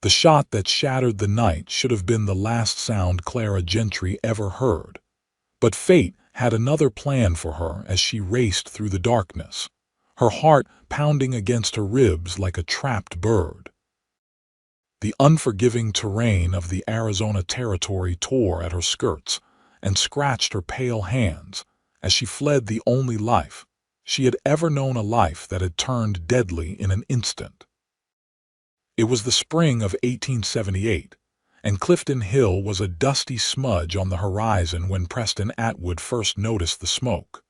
The shot that shattered the night should have been the last sound Clara Gentry ever heard. But fate had another plan for her as she raced through the darkness, her heart pounding against her ribs like a trapped bird. The unforgiving terrain of the Arizona Territory tore at her skirts and scratched her pale hands as she fled the only life she had ever known, a life that had turned deadly in an instant. It was the spring of 1878, and Clifton Hill was a dusty smudge on the horizon when Preston Atwood first noticed the smoke.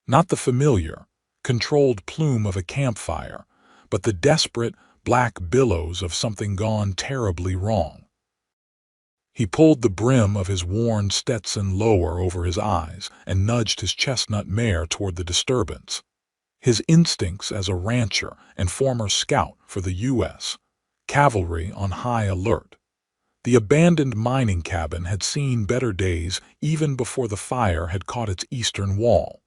Not the familiar, controlled plume of a campfire, but the desperate, black billows of something gone terribly wrong. He pulled the brim of his worn Stetson lower over his eyes and nudged his chestnut mare toward the disturbance. His instincts as a rancher and former scout for the U.S. Cavalry on high alert. The abandoned mining cabin had seen better days even before the fire had caught its eastern wall.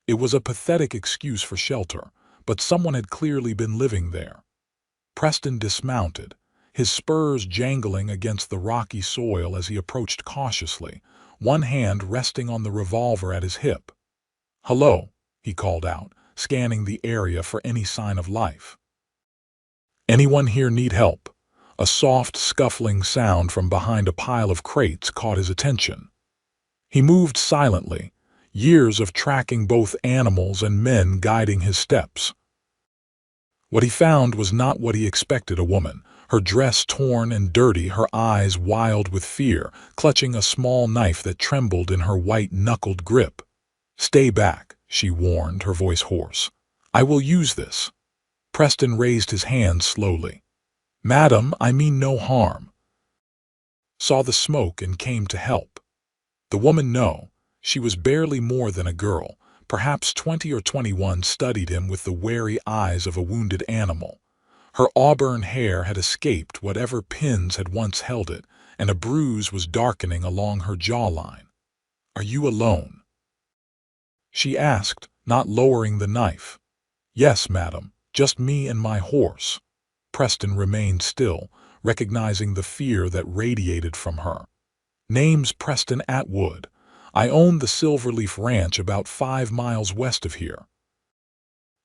It was a pathetic excuse for shelter, but someone had clearly been living there. Preston dismounted, his spurs jangling against the rocky soil as he approached cautiously, one hand resting on the revolver at his hip. "Hello," he called out, scanning the area for any sign of life. "Anyone here need help?" A soft, scuffling sound from behind a pile of crates caught his attention. He moved silently, years of tracking both animals and men guiding his steps. What he found was not what he expected: a woman, her dress torn and dirty, her eyes wild with fear, clutching a small knife that trembled in her white-knuckled grip. "Stay back," she warned, her voice hoarse. "I will use this." Preston raised his hand slowly. "Madam, I mean no harm." Saw the smoke and came to help. The woman, no, she was barely more than a girl, perhaps 20 or 21, studied him with the wary eyes of a wounded animal. Her auburn hair had escaped whatever pins had once held it, and a bruise was darkening along her jawline. "Are you alone?" she asked, not lowering the knife. "Yes, madam, just me and my horse." Preston remained still, recognizing the fear that radiated from her. "Name's Preston Atwood. I own the Silverleaf Ranch about 5 miles west of here."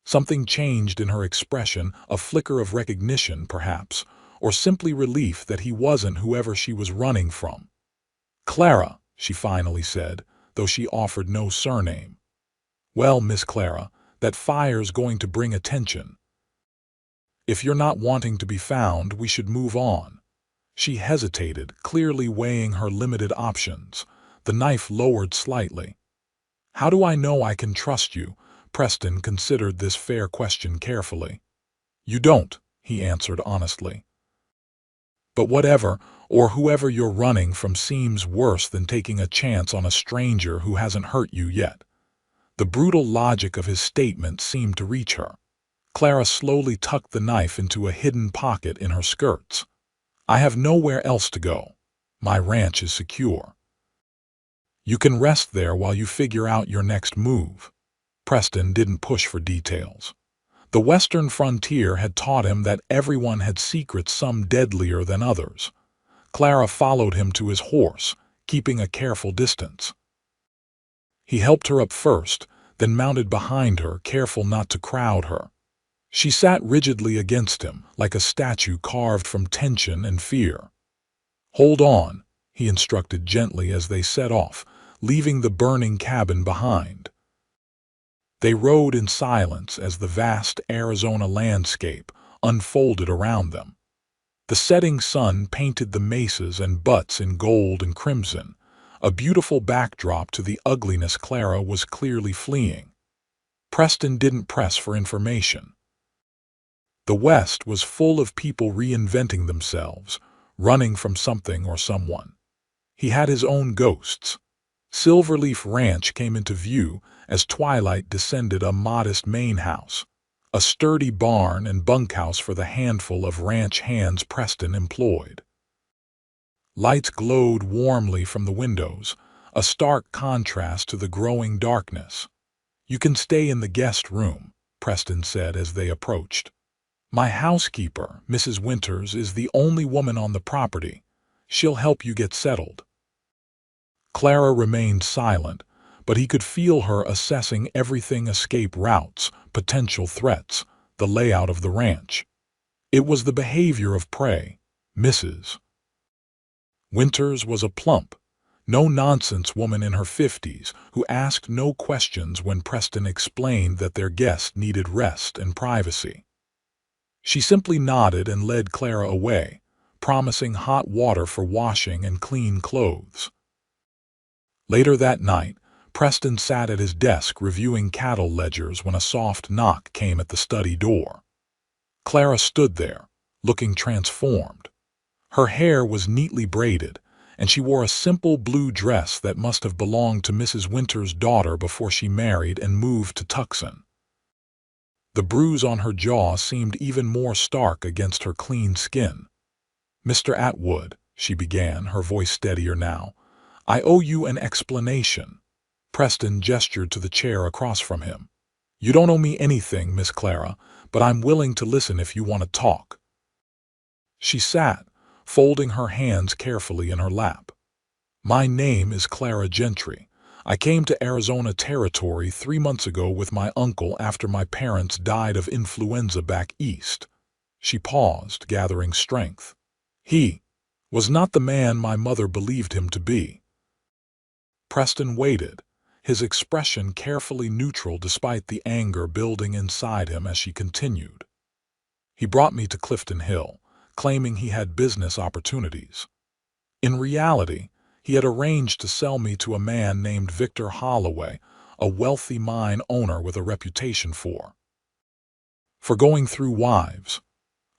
Something changed in her expression, a flicker of recognition, perhaps, or simply relief that he wasn't whoever she was running from. "Clara," she finally said, though she offered no surname. "Well, Miss Clara, that fire's going to bring attention. If you're not wanting to be found, we should move on." She hesitated, clearly weighing her limited options, the knife lowered slightly. "How do I know I can trust you?" Preston considered this fair question carefully. "You don't," he answered honestly. "But whatever, or whoever you're running from, seems worse than taking a chance on a stranger who hasn't hurt you yet." The brutal logic of his statement seemed to reach her. Clara slowly tucked the knife into a hidden pocket in her skirts. "I have nowhere else to go. My ranch is secure. You can rest there while you figure out your next move." Preston didn't push for details. The western frontier had taught him that everyone had secrets, some deadlier than others. Clara followed him to his horse, keeping a careful distance. He helped her up first, then mounted behind her, careful not to crowd her. She sat rigidly against him, like a statue carved from tension and fear. "Hold on," he instructed gently as they set off, leaving the burning cabin behind. They rode in silence as the vast Arizona landscape unfolded around them. The setting sun painted the mesas and buttes in gold and crimson, a beautiful backdrop to the ugliness Clara was clearly fleeing. Preston didn't press for information. The West was full of people reinventing themselves, running from something or someone. He had his own ghosts. Silverleaf Ranch came into view as twilight descended, a modest main house, a sturdy barn and bunkhouse for the handful of ranch hands Preston employed. Lights glowed warmly from the windows, a stark contrast to the growing darkness. "You can stay in the guest room," Preston said as they approached. My housekeeper, Mrs. Winters, is the only woman on the property. She'll help you get settled." Clara remained silent, but he could feel her assessing everything: escape routes, potential threats, the layout of the ranch. It was the behavior of prey. Mrs. Winters was a plump, no-nonsense woman in her 50s who asked no questions when Preston explained that their guest needed rest and privacy. She simply nodded and led Clara away, promising hot water for washing and clean clothes. Later that night, Preston sat at his desk reviewing cattle ledgers when a soft knock came at the study door. Clara stood there, looking transformed. Her hair was neatly braided, and she wore a simple blue dress that must have belonged to Mrs. Winters' daughter before she married and moved to Tucson. The bruise on her jaw seemed even more stark against her clean skin. "Mr. Atwood," she began, her voice steadier now, "I owe you an explanation." Preston gestured to the chair across from him. "You don't owe me anything, Miss Clara, but I'm willing to listen if you want to talk." She sat, folding her hands carefully in her lap. "My name is Clara Gentry. I came to Arizona Territory 3 months ago with my uncle after my parents died of influenza back east." She paused, gathering strength. "He was not the man my mother believed him to be." Preston waited, his expression carefully neutral despite the anger building inside him as she continued. "He brought me to Clifton Hill, claiming he had business opportunities. In reality, he had arranged to sell me to a man named Victor Holloway, a wealthy mine owner with a reputation for going through wives."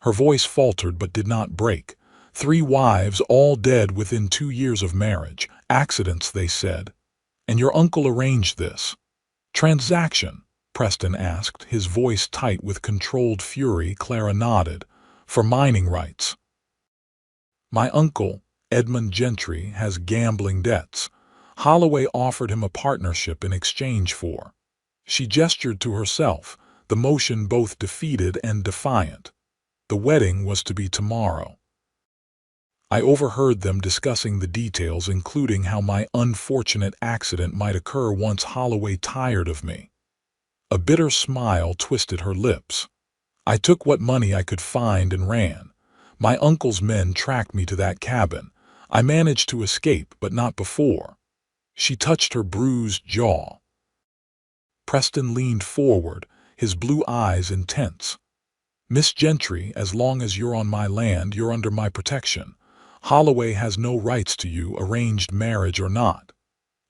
Her voice faltered but did not break. "3 wives, all dead within 2 years of marriage. Accidents, they said. And your uncle arranged this transaction?" Preston asked, his voice tight with controlled fury. Clara nodded. "For mining rights. My uncle, Edmund Gentry, has gambling debts. Holloway offered him a partnership in exchange for—" She gestured to herself, the motion both defeated and defiant. "The wedding was to be tomorrow. I overheard them discussing the details, including how my unfortunate accident might occur once Holloway tired of me." A bitter smile twisted her lips. "I took what money I could find and ran. My uncle's men tracked me to that cabin. I managed to escape, but not before." She touched her bruised jaw. Preston leaned forward, his blue eyes intense. "Miss Gentry, as long as you're on my land, you're under my protection. Holloway has no rights to you, arranged marriage or not."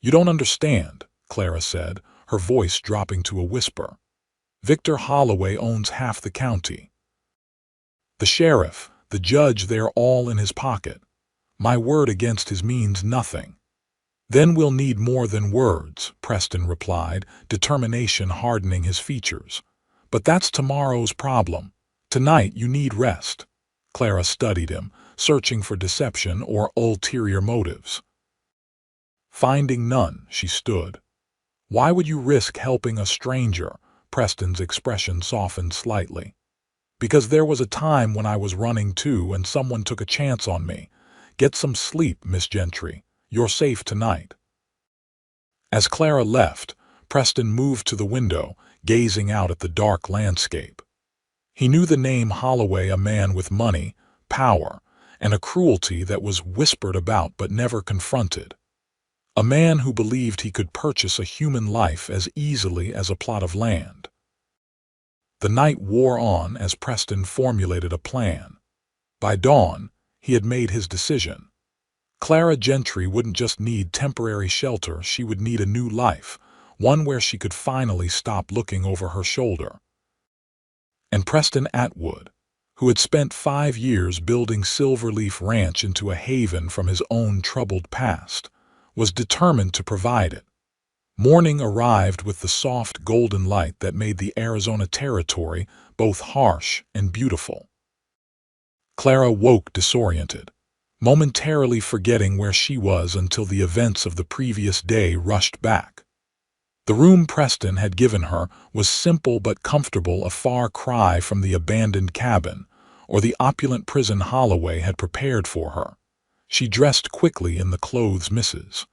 "You don't understand," Clara said, her voice dropping to a whisper. "Victor Holloway owns half the county. The sheriff, the judge, they're all in his pocket. My word against his means nothing." "Then we'll need more than words," Preston replied, determination hardening his features. "But that's tomorrow's problem. Tonight you need rest." Clara studied him, searching for deception or ulterior motives. Finding none, she stood. "Why would you risk helping a stranger?" Preston's expression softened slightly. "Because there was a time when I was running too and someone took a chance on me. Get some sleep, Miss Gentry. You're safe tonight." As Clara left, Preston moved to the window, gazing out at the dark landscape. He knew the name Holloway, a man with money, power, and a cruelty that was whispered about but never confronted. A man who believed he could purchase a human life as easily as a plot of land. The night wore on as Preston formulated a plan. By dawn, he had made his decision. Clara Gentry wouldn't just need temporary shelter, she would need a new life, one where she could finally stop looking over her shoulder. And Preston Atwood, who had spent 5 years building Silverleaf Ranch into a haven from his own troubled past, was determined to provide it. Morning arrived with the soft golden light that made the Arizona Territory both harsh and beautiful. Clara woke disoriented, momentarily forgetting where she was until the events of the previous day rushed back. The room Preston had given her was simple but comfortable, a far cry from the abandoned cabin or the opulent prison Holloway had prepared for her. She dressed quickly in the clothes Mrs.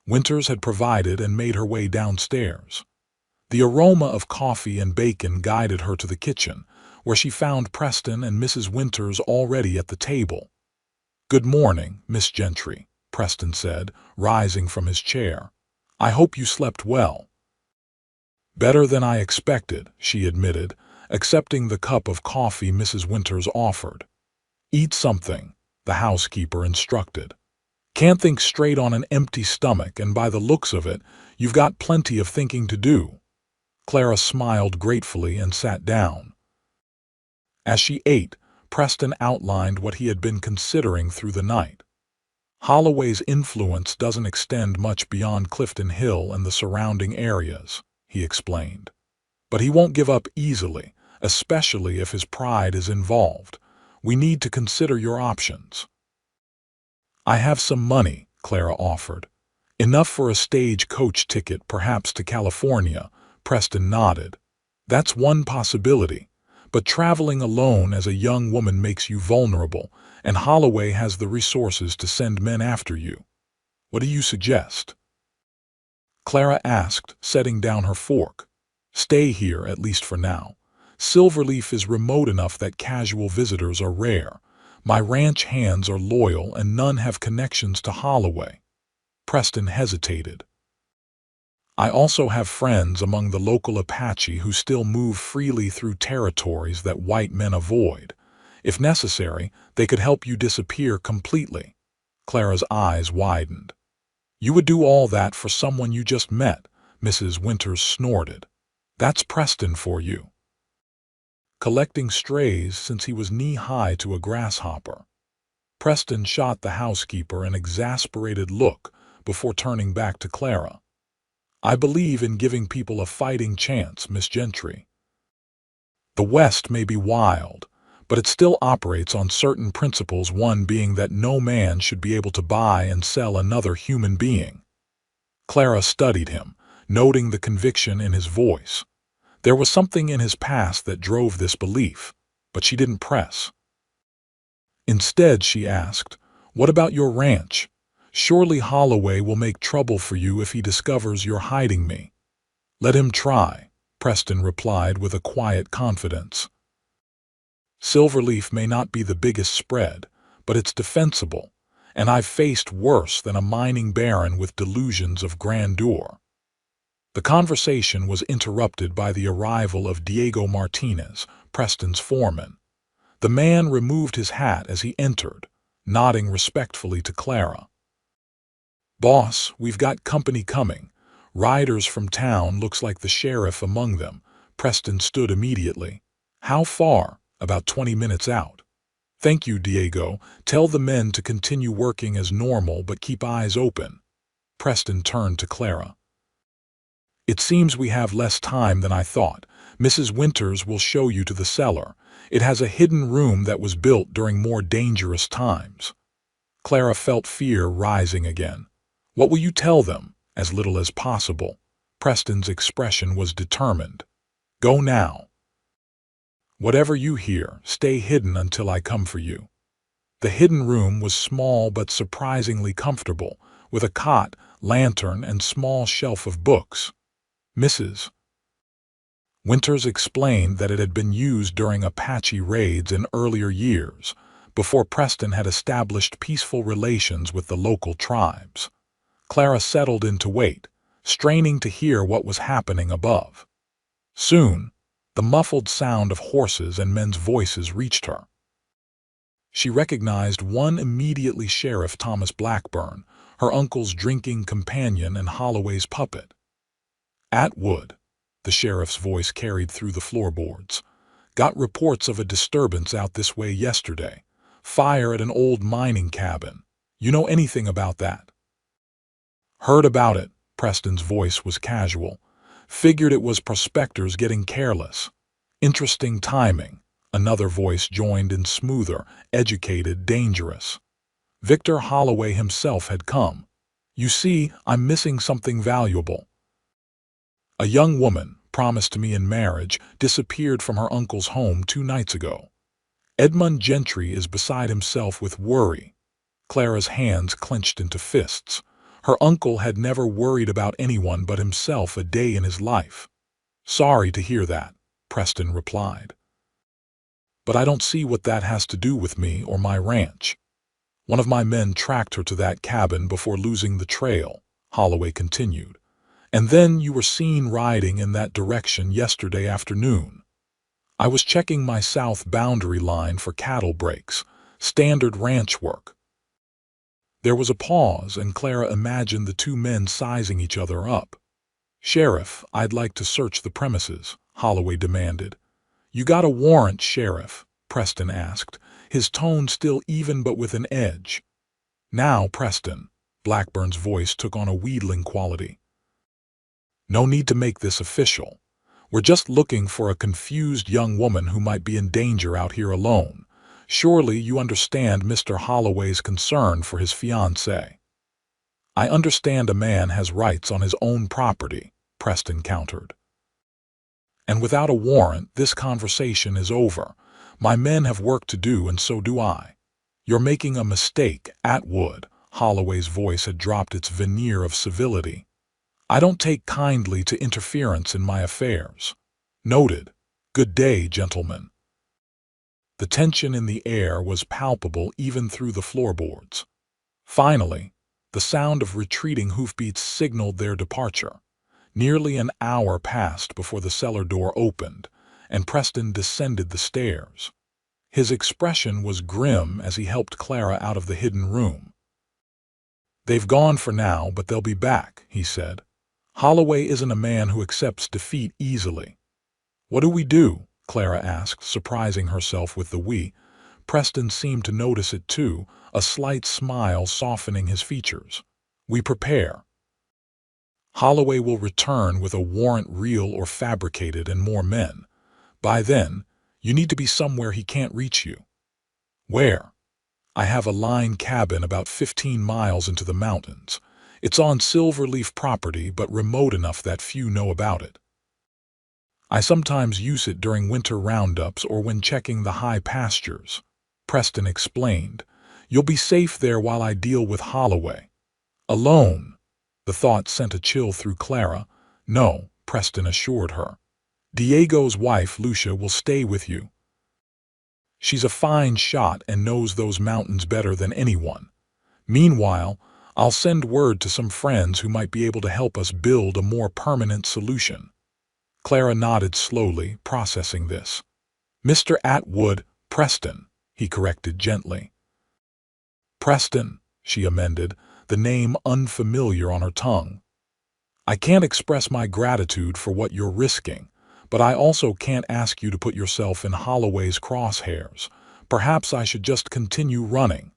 Winters had provided and made her way downstairs. The aroma of coffee and bacon guided her to the kitchen, where she found Preston and Mrs. Winters already at the table. "Good morning, Miss Gentry," Preston said, rising from his chair. "I hope you slept well." "Better than I expected," she admitted, accepting the cup of coffee Mrs. Winters offered. "Eat something," the housekeeper instructed. "Can't think straight on an empty stomach, and by the looks of it, you've got plenty of thinking to do." Clara smiled gratefully and sat down. As she ate, Preston outlined what he had been considering through the night. "Holloway's influence doesn't extend much beyond Clifton Hill and the surrounding areas," he explained. "But he won't give up easily, especially if his pride is involved. We need to consider your options." "I have some money," Clara offered. "Enough for a stage-coach ticket, perhaps to California." Preston nodded. "That's one possibility, but traveling alone as a young woman makes you vulnerable, and Holloway has the resources to send men after you. What do you suggest?" Clara asked, setting down her fork. "Stay here, at least for now. Silverleaf is remote enough that casual visitors are rare. My ranch hands are loyal and none have connections to Holloway." Preston hesitated. "I also have friends among the local Apache who still move freely through territories that white men avoid. If necessary, they could help you disappear completely." Clara's eyes widened. "You would do all that for someone you just met?" Mrs. Winters snorted. "That's Preston for you. Collecting strays since he was knee-high to a grasshopper." Preston shot the housekeeper an exasperated look before turning back to Clara. "I believe in giving people a fighting chance, Miss Gentry. The West may be wild, but it still operates on certain principles, one being that no man should be able to buy and sell another human being." Clara studied him, noting the conviction in his voice. There was something in his past that drove this belief, but she didn't press. Instead, she asked, "What about your ranch? Surely Holloway will make trouble for you if he discovers you're hiding me." "Let him try," Preston replied with a quiet confidence. "Silverleaf may not be the biggest spread, but it's defensible, and I've faced worse than a mining baron with delusions of grandeur." The conversation was interrupted by the arrival of Diego Martinez, Preston's foreman. The man removed his hat as he entered, nodding respectfully to Clara. "Boss, we've got company coming. Riders from town, looks like the sheriff among them." Preston stood immediately. "How far?" "About 20 minutes out." "Thank you, Diego. Tell the men to continue working as normal but keep eyes open." Preston turned to Clara. "It seems we have less time than I thought. Mrs. Winters will show you to the cellar. It has a hidden room that was built during more dangerous times." Clara felt fear rising again. "What will you tell them?" "As little as possible." Preston's expression was determined. "Go now. Whatever you hear, stay hidden until I come for you." The hidden room was small but surprisingly comfortable, with a cot, lantern, and small shelf of books. Mrs. Winters explained that it had been used during Apache raids in earlier years, before Preston had established peaceful relations with the local tribes. Clara settled in to wait, straining to hear what was happening above. Soon, the muffled sound of horses and men's voices reached her. She recognized one immediately: Sheriff Thomas Blackburn, her uncle's drinking companion and Holloway's puppet. "Atwood," the sheriff's voice carried through the floorboards. "Got reports of a disturbance out this way yesterday. Fire at an old mining cabin. You know anything about that?" "Heard about it." Preston's voice was casual. "Figured it was prospectors getting careless." "Interesting timing." Another voice joined in, smoother, educated, dangerous. "Victor Holloway himself had come. You see, I'm missing something valuable." A young woman, promised to me in marriage, disappeared from her uncle's home 2 nights ago. Edmund Gentry is beside himself with worry. Clara's hands clenched into fists. Her uncle had never worried about anyone but himself a day in his life. "Sorry to hear that," Preston replied. "But I don't see what that has to do with me or my ranch. One of my men tracked her to that cabin before losing the trail," Holloway continued. "And then you were seen riding in that direction yesterday afternoon. I was checking my south boundary line for cattle breaks, standard ranch work." There was a pause, and Clara imagined the two men sizing each other up. "Sheriff, I'd like to search the premises," Holloway demanded. "You got a warrant, Sheriff?" Preston asked, his tone still even but with an edge. "Now, Preston," Blackburn's voice took on a wheedling quality. "No need to make this official. We're just looking for a confused young woman who might be in danger out here alone. Surely you understand Mr. Holloway's concern for his fiancée." "I understand a man has rights on his own property," Preston countered. "And without a warrant, this conversation is over. My men have work to do, and so do I." "You're making a mistake, Atwood." Holloway's voice had dropped its veneer of civility. "I don't take kindly to interference in my affairs." "Noted. Good day, gentlemen." The tension in the air was palpable even through the floorboards. Finally, the sound of retreating hoofbeats signaled their departure. Nearly an hour passed before the cellar door opened, and Preston descended the stairs. His expression was grim as he helped Clara out of the hidden room. "They've gone for now, but they'll be back," he said. "Holloway isn't a man who accepts defeat easily." "What do we do?" Clara asked, surprising herself with the "we." Preston seemed to notice it too, a slight smile softening his features. "We prepare. Holloway will return with a warrant, real or fabricated, and more men. By then, you need to be somewhere he can't reach you." "Where?" "I have a line cabin about 15 miles into the mountains. It's on Silverleaf property, but remote enough that few know about it. I sometimes use it during winter roundups or when checking the high pastures," Preston explained. "You'll be safe there while I deal with Holloway." "Alone?" The thought sent a chill through Clara. "No," Preston assured her. "Diego's wife, Lucia, will stay with you. She's a fine shot and knows those mountains better than anyone. Meanwhile, I'll send word to some friends who might be able to help us build a more permanent solution." Clara nodded slowly, processing this. "Mr. Atwood, Preston," he corrected gently. "Preston," she amended, the name unfamiliar on her tongue. "I can't express my gratitude for what you're risking, but I also can't ask you to put yourself in Holloway's crosshairs. Perhaps I should just continue running."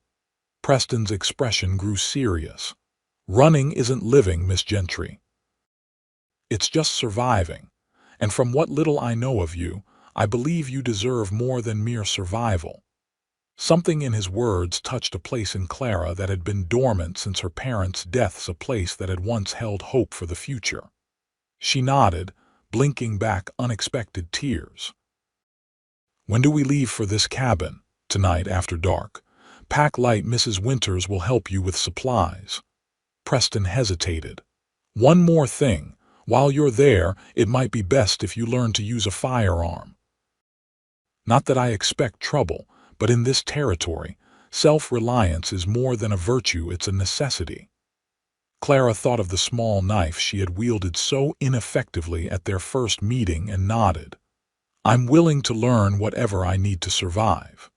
Preston's expression grew serious. "Running isn't living, Miss Gentry. It's just surviving. And from what little I know of you, I believe you deserve more than mere survival." Something in his words touched a place in Clara that had been dormant since her parents' deaths, a place that had once held hope for the future. She nodded, blinking back unexpected tears. "When do we leave for this cabin?" "Tonight after dark. Pack light. Mrs. Winters will help you with supplies." Preston hesitated. "One more thing. While you're there, it might be best if you learn to use a firearm. Not that I expect trouble, but in this territory, self-reliance is more than a virtue, it's a necessity." Clara thought of the small knife she had wielded so ineffectively at their first meeting and nodded. "I'm willing to learn whatever I need to survive."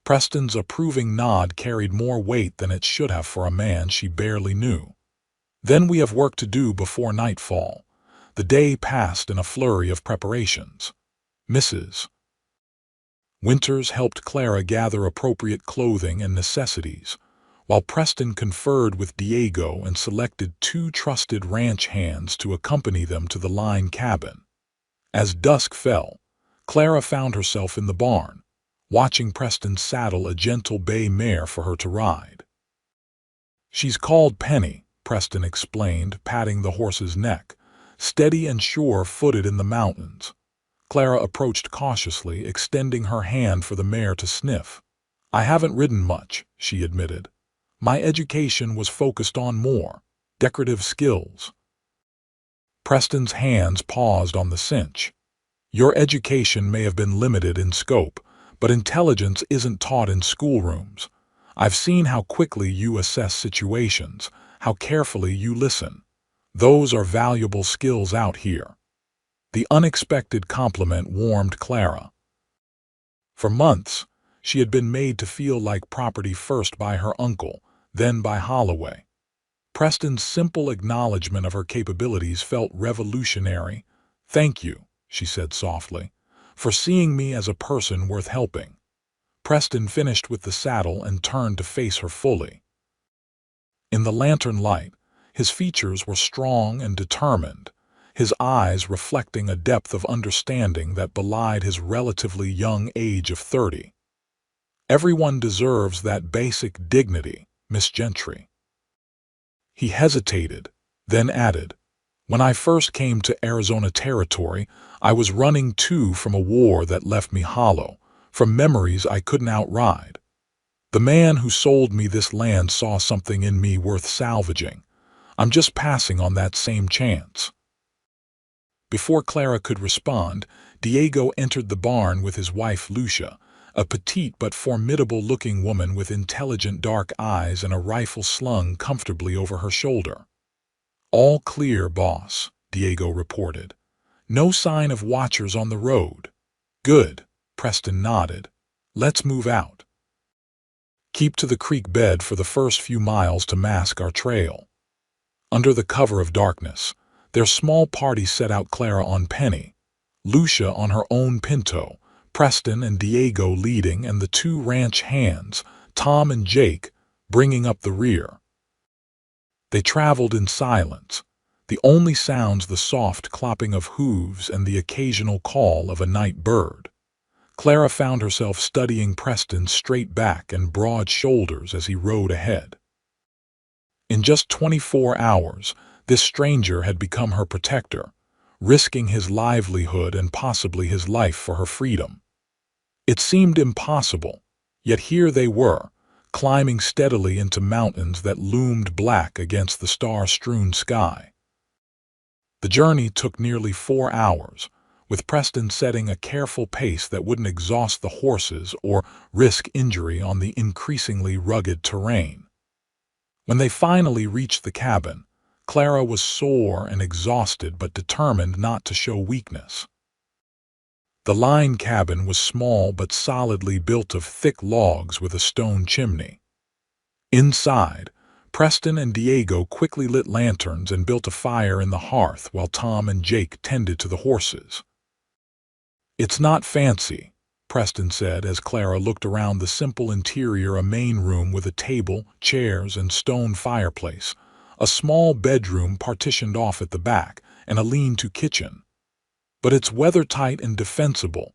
Preston's approving nod carried more weight than it should have for a man she barely knew. "Then we have work to do before nightfall." The day passed in a flurry of preparations. Mrs. Winters helped Clara gather appropriate clothing and necessities, while Preston conferred with Diego and selected 2 trusted ranch hands to accompany them to the line cabin. As dusk fell, Clara found herself in the barn, watching Preston saddle a gentle bay mare for her to ride. "She's called Penny," Preston explained, patting the horse's neck. steady and sure-footed in the mountains. Clara approached cautiously, extending her hand for the mare to sniff. "I haven't ridden much," she admitted. "My education was focused on more decorative skills." Preston's hands paused on the cinch. "Your education may have been limited in scope, but intelligence isn't taught in schoolrooms. I've seen how quickly you assess situations, how carefully you listen. Those are valuable skills out here." The unexpected compliment warmed Clara. For months, she had been made to feel like property first by her uncle, then by Holloway. Preston's simple acknowledgement of her capabilities felt revolutionary. "Thank you," she said softly, "for seeing me as a person worth helping." Preston finished with the saddle and turned to face her fully. In the lantern light, his features were strong and determined, his eyes reflecting a depth of understanding that belied his relatively young age of 30. "Everyone deserves that basic dignity, Miss Gentry." He hesitated, then added, "When I first came to Arizona Territory, I was running too from a war that left me hollow, from memories I couldn't outride. The man who sold me this land saw something in me worth salvaging. I'm just passing on that same chance." Before Clara could respond, Diego entered the barn with his wife Lucia, a petite but formidable-looking woman with intelligent dark eyes and a rifle slung comfortably over her shoulder. "All clear, boss," Diego reported. "No sign of watchers on the road." "Good," Preston nodded. "Let's move out. Keep to the creek bed for the first few miles to mask our trail." Under the cover of darkness, their small party set out, Clara on Penny, Lucia on her own Pinto, Preston and Diego leading, and the two ranch hands, Tom and Jake, bringing up the rear. They traveled in silence, the only sounds the soft clopping of hooves and the occasional call of a night bird. Clara found herself studying Preston's straight back and broad shoulders as he rode ahead. In just 24 hours, this stranger had become her protector, risking his livelihood and possibly his life for her freedom. It seemed impossible, yet here they were, climbing steadily into mountains that loomed black against the star-strewn sky. The journey took nearly 4 hours, with Preston setting a careful pace that wouldn't exhaust the horses or risk injury on the increasingly rugged terrain. When they finally reached the cabin, Clara was sore and exhausted but determined not to show weakness. The line cabin was small but solidly built of thick logs with a stone chimney. Inside, Preston and Diego quickly lit lanterns and built a fire in the hearth while Tom and Jake tended to the horses. "It's not fancy," Preston said as Clara looked around the simple interior, a main room with a table, chairs, and stone fireplace, a small bedroom partitioned off at the back, and a lean-to kitchen. "But it's weather-tight and defensible."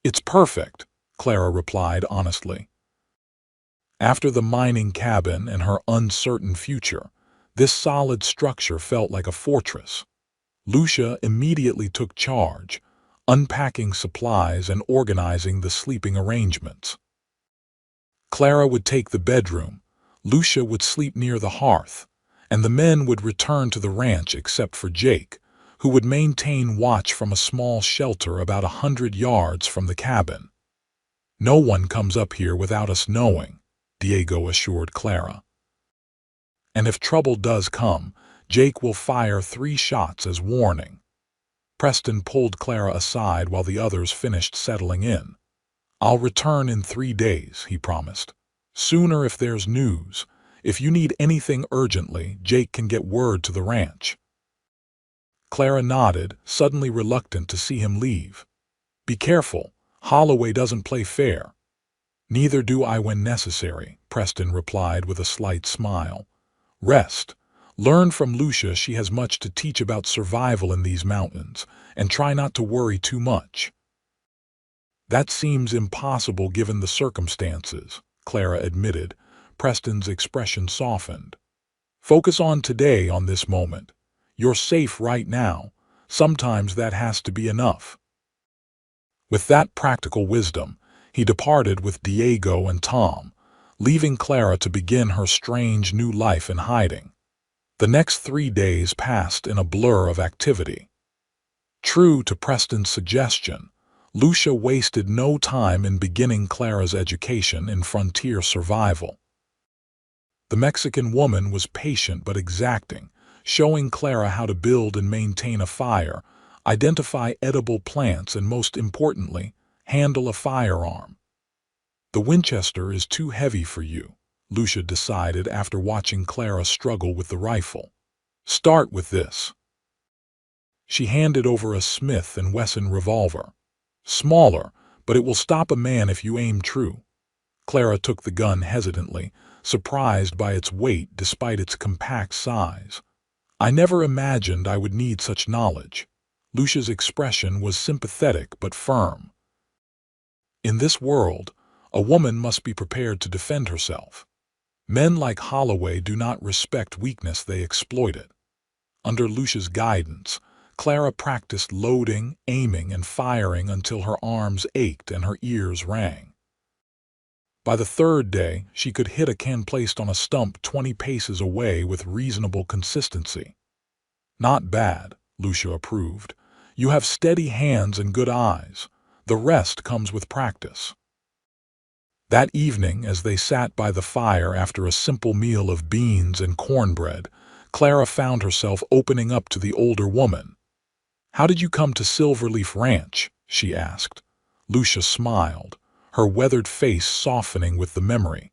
"It's perfect," Clara replied honestly. After the mining cabin and her uncertain future, this solid structure felt like a fortress. Lucia immediately took charge, unpacking supplies and organizing the sleeping arrangements. Clara would take the bedroom, Lucia would sleep near the hearth, and the men would return to the ranch except for Jake, who would maintain watch from a small shelter about 100 yards from the cabin. "No one comes up here without us knowing," Diego assured Clara. "And if trouble does come, Jake will fire 3 shots as warning." Preston pulled Clara aside while the others finished settling in. "I'll return in 3 days," he promised. "Sooner if there's news. If you need anything urgently, Jake can get word to the ranch." Clara nodded, suddenly reluctant to see him leave. "Be careful. Holloway doesn't play fair." "Neither do I when necessary," Preston replied with a slight smile. "Rest. Learn from Lucia, she has much to teach about survival in these mountains, and try not to worry too much." "That seems impossible given the circumstances," Clara admitted. Preston's expression softened. "Focus on today, on this moment. You're safe right now. Sometimes that has to be enough." With that practical wisdom, he departed with Diego and Tom, leaving Clara to begin her strange new life in hiding. The next 3 days passed in a blur of activity. True to Preston's suggestion, Lucia wasted no time in beginning Clara's education in frontier survival. The Mexican woman was patient but exacting, showing Clara how to build and maintain a fire, identify edible plants, and most importantly, handle a firearm. "The Winchester is too heavy for you," Lucia decided after watching Clara struggle with the rifle. "Start with this." She handed over a Smith & Wesson revolver. "Smaller, but it will stop a man if you aim true." Clara took the gun hesitantly, surprised by its weight despite its compact size. "I never imagined I would need such knowledge." Lucia's expression was sympathetic but firm. In this world, a woman must be prepared to defend herself. Men like Holloway do not respect weakness, they exploit it. Under Lucia's guidance, Clara practiced loading, aiming, and firing until her arms ached and her ears rang. By the third day, she could hit a can placed on a stump 20 paces away with reasonable consistency. "Not bad," Lucia approved. "You have steady hands and good eyes. The rest comes with practice." That evening, as they sat by the fire after a simple meal of beans and cornbread, Clara found herself opening up to the older woman. "How did you come to Silverleaf Ranch?" she asked. Lucia smiled, her weathered face softening with the memory.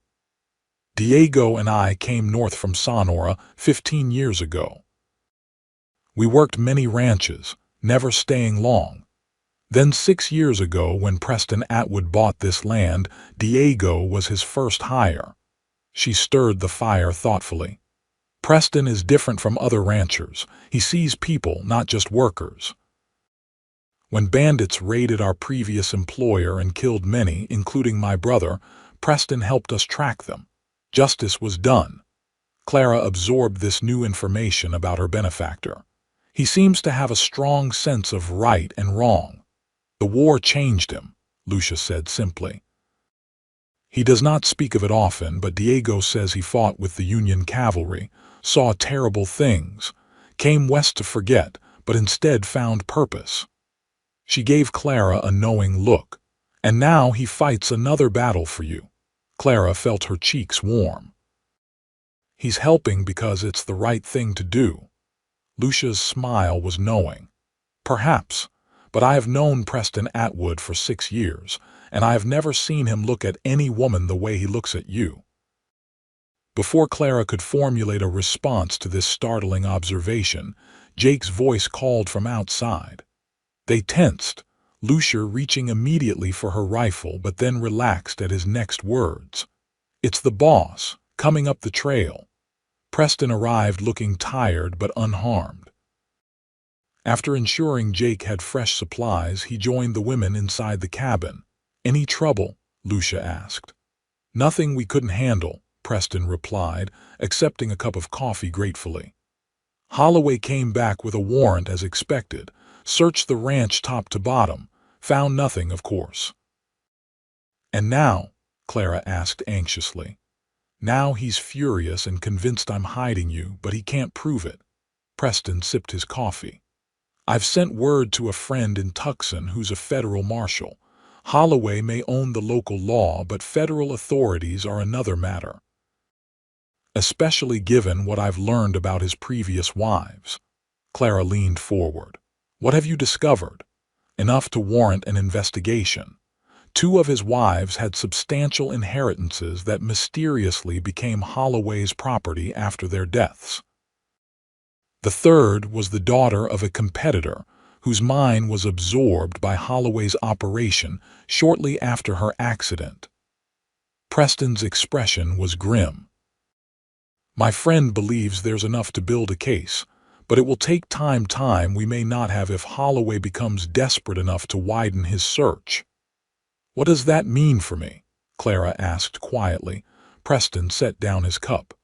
"Diego and I came north from Sonora 15 years ago. We worked many ranches, never staying long. Then 6 years ago, when Preston Atwood bought this land, Diego was his first hire." She stirred the fire thoughtfully. "Preston is different from other ranchers. He sees people, not just workers. When bandits raided our previous employer and killed many, including my brother, Preston helped us track them. Justice was done." Clara absorbed this new information about her benefactor. "He seems to have a strong sense of right and wrong." "The war changed him," Lucia said simply. "He does not speak of it often, but Diego says he fought with the Union cavalry, saw terrible things, came west to forget, but instead found purpose." She gave Clara a knowing look. "And now he fights another battle for you." Clara felt her cheeks warm. "He's helping because it's the right thing to do." Lucia's smile was knowing. "Perhaps, but I have known Preston Atwood for 6 years, and I have never seen him look at any woman the way he looks at you." Before Clara could formulate a response to this startling observation, Jake's voice called from outside. They tensed, Lucia reaching immediately for her rifle but then relaxed at his next words. "It's the boss, coming up the trail." Preston arrived looking tired but unharmed. After ensuring Jake had fresh supplies, he joined the women inside the cabin. "Any trouble?" Lucia asked. "Nothing we couldn't handle," Preston replied, accepting a cup of coffee gratefully. "Holloway came back with a warrant as expected, searched the ranch top to bottom, found nothing, of course." "And now?" Clara asked anxiously. "Now he's furious and convinced I'm hiding you, but he can't prove it." Preston sipped his coffee. "I've sent word to a friend in Tucson who's a federal marshal. Holloway may own the local law, but federal authorities are another matter. Especially given what I've learned about his previous wives." Clara leaned forward. "What have you discovered?" "Enough to warrant an investigation. 2 of his wives had substantial inheritances that mysteriously became Holloway's property after their deaths. The third was the daughter of a competitor whose mine was absorbed by Holloway's operation shortly after her accident." Preston's expression was grim. "My friend believes there's enough to build a case, but it will take time we may not have if Holloway becomes desperate enough to widen his search." "What does that mean for me?" Clara asked quietly. Preston set down his cup.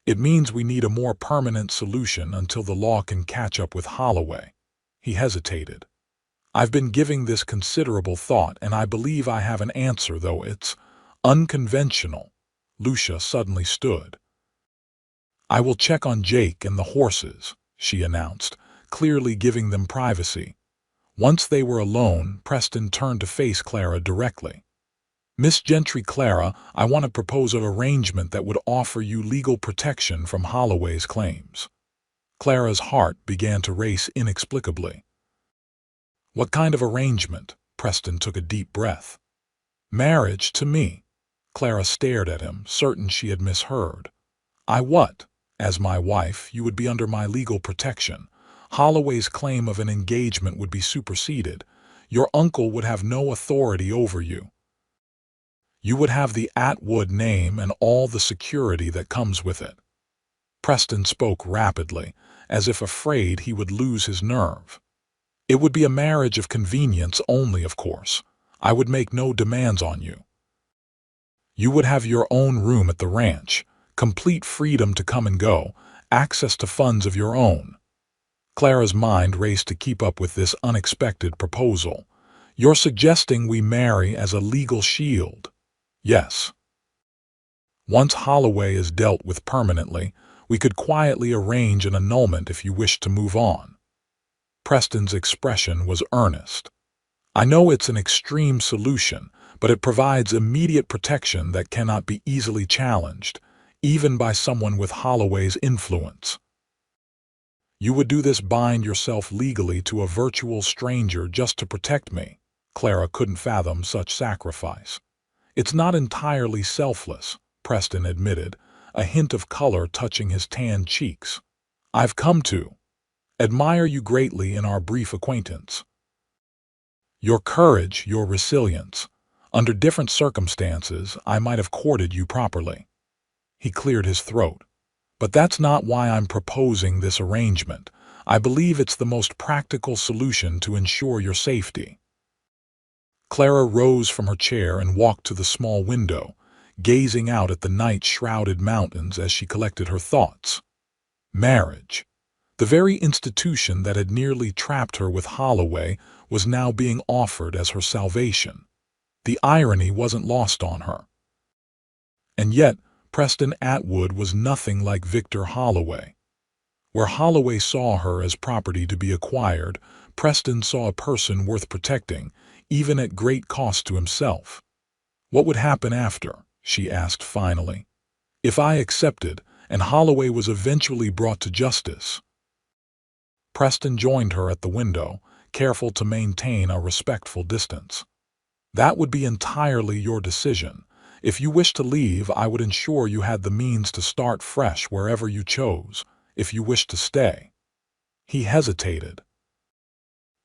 It means we need a more permanent solution until the law can catch up with Holloway. He hesitated. I've been giving this considerable thought, and I believe I have an answer, though it's unconventional. Lucia suddenly stood. I will check on Jake and the horses, she announced, clearly giving them privacy. Once they were alone, Preston turned to face Clara directly. Miss Gentry, Clara, I want to propose an arrangement that would offer you legal protection from Holloway's claims. Clara's heart began to race inexplicably. What kind of arrangement? Preston took a deep breath. Marriage to me. Clara stared at him, certain she had misheard. I what? As my wife, you would be under my legal protection. Holloway's claim of an engagement would be superseded. Your uncle would have no authority over you. You would have the Atwood name and all the security that comes with it. Preston spoke rapidly, as if afraid he would lose his nerve. It would be a marriage of convenience only, of course. I would make no demands on you. You would have your own room at the ranch, complete freedom to come and go, access to funds of your own. Clara's mind raced to keep up with this unexpected proposal. You're suggesting we marry as a legal shield? Yes. Once Holloway is dealt with permanently, we could quietly arrange an annulment if you wish to move on. Preston's expression was earnest. I know it's an extreme solution, but it provides immediate protection that cannot be easily challenged, even by someone with Holloway's influence. You would do this, bind yourself legally to a virtual stranger just to protect me? Clara couldn't fathom such sacrifice. It's not entirely selfless, Preston admitted, a hint of color touching his tanned cheeks. I've come to admire you greatly in our brief acquaintance. Your courage, your resilience. Under different circumstances, I might have courted you properly. He cleared his throat. But that's not why I'm proposing this arrangement. I believe it's the most practical solution to ensure your safety. Clara rose from her chair and walked to the small window, gazing out at the night-shrouded mountains as she collected her thoughts. Marriage. The very institution that had nearly trapped her with Holloway was now being offered as her salvation. The irony wasn't lost on her. And yet, Preston Atwood was nothing like Victor Holloway. Where Holloway saw her as property to be acquired, Preston saw a person worth protecting, even at great cost to himself. What would happen after? She asked finally. If I accepted, and Holloway was eventually brought to justice? Preston joined her at the window, careful to maintain a respectful distance. That would be entirely your decision. If you wish to leave, I would ensure you had the means to start fresh wherever you chose. If you wish to stay. He hesitated.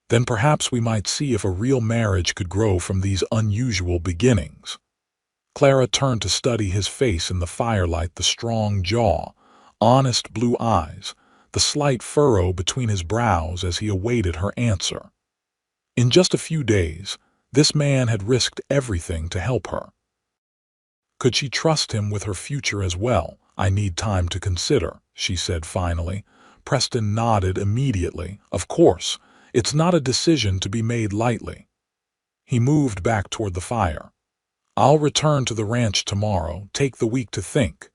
Then perhaps we might see if a real marriage could grow from these unusual beginnings. Clara turned to study his face in the firelight, the strong jaw, honest blue eyes, the slight furrow between his brows as he awaited her answer. In just a few days, this man had risked everything to help her. Could she trust him with her future as well? I need time to consider, she said finally. Preston nodded immediately. Of course, it's not a decision to be made lightly. He moved back toward the fire. I'll return to the ranch tomorrow. Take the week to think.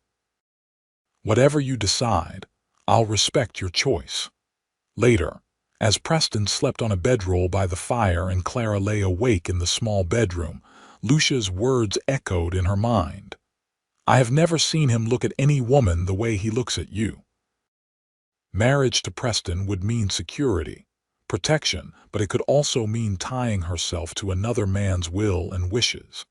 Whatever you decide, I'll respect your choice. Later, as Preston slept on a bedroll by the fire and Clara lay awake in the small bedroom, Lucia's words echoed in her mind. I have never seen him look at any woman the way he looks at you. Marriage to Preston would mean security, protection, but it could also mean tying herself to another man's will and wishes.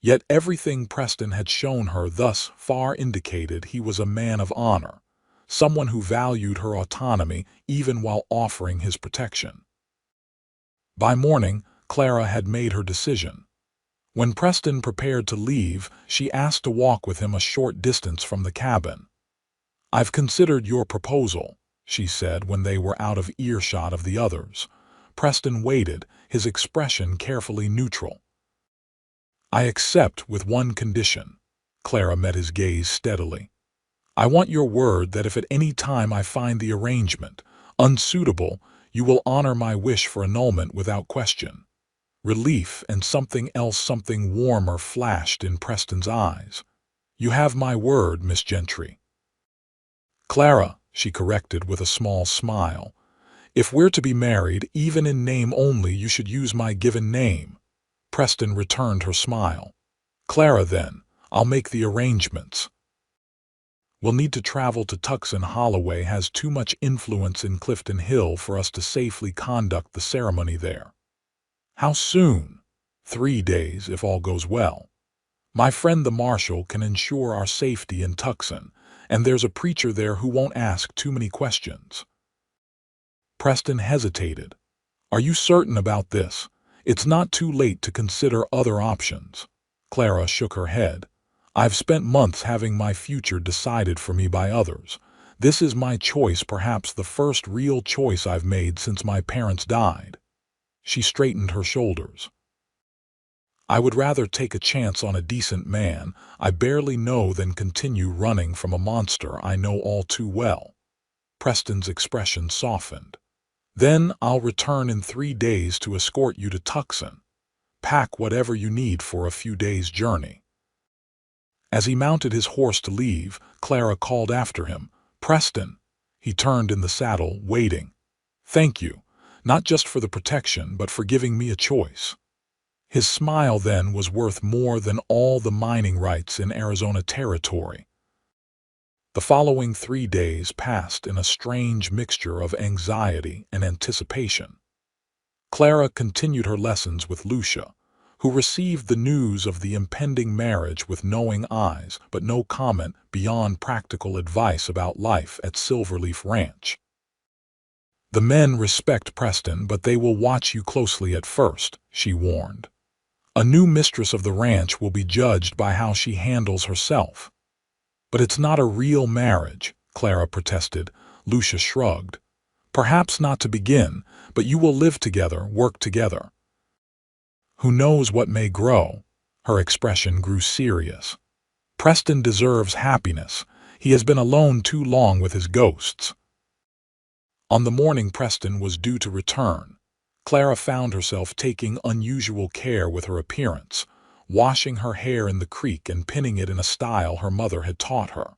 Yet everything Preston had shown her thus far indicated he was a man of honor, someone who valued her autonomy even while offering his protection. By morning, Clara had made her decision. When Preston prepared to leave, she asked to walk with him a short distance from the cabin. I've considered your proposal, she said when they were out of earshot of the others. Preston waited, his expression carefully neutral. I accept with one condition. Clara met his gaze steadily. I want your word that if at any time I find the arrangement unsuitable, you will honor my wish for annulment without question." Relief and something else, something warmer, flashed in Preston's eyes. "You have my word, Miss Gentry." "Clara," she corrected with a small smile. "If we're to be married, even in name only, you should use my given name." Preston returned her smile. "Clara, then. I'll make the arrangements. We'll need to travel to Tucson. Holloway has too much influence in Clifton Hill for us to safely conduct the ceremony there." "How soon?" "3 days, if all goes well. My friend the marshal can ensure our safety in Tucson, and there's a preacher there who won't ask too many questions." Preston hesitated. "Are you certain about this? It's not too late to consider other options." Clara shook her head. "I've spent months having my future decided for me by others. This is my choice, perhaps the first real choice I've made since my parents died." She straightened her shoulders. "I would rather take a chance on a decent man I barely know than continue running from a monster I know all too well." Preston's expression softened. "Then I'll return in 3 days to escort you to Tucson. Pack whatever you need for a few days' journey." As he mounted his horse to leave, Clara called after him, "Preston." He turned in the saddle, waiting. "Thank you, not just for the protection, but for giving me a choice." His smile then was worth more than all the mining rights in Arizona territory. The following 3 days passed in a strange mixture of anxiety and anticipation. Clara continued her lessons with Lucia, who received the news of the impending marriage with knowing eyes but no comment beyond practical advice about life at Silverleaf Ranch. "The men respect Preston, but they will watch you closely at first," she warned. "A new mistress of the ranch will be judged by how she handles herself." "But it's not a real marriage," Clara protested. Lucia shrugged. "Perhaps not to begin, but you will live together, work together. Who knows what may grow?" Her expression grew serious. "Preston deserves happiness. He has been alone too long with his ghosts." On the morning Preston was due to return, Clara found herself taking unusual care with her appearance, washing her hair in the creek and pinning it in a style her mother had taught her.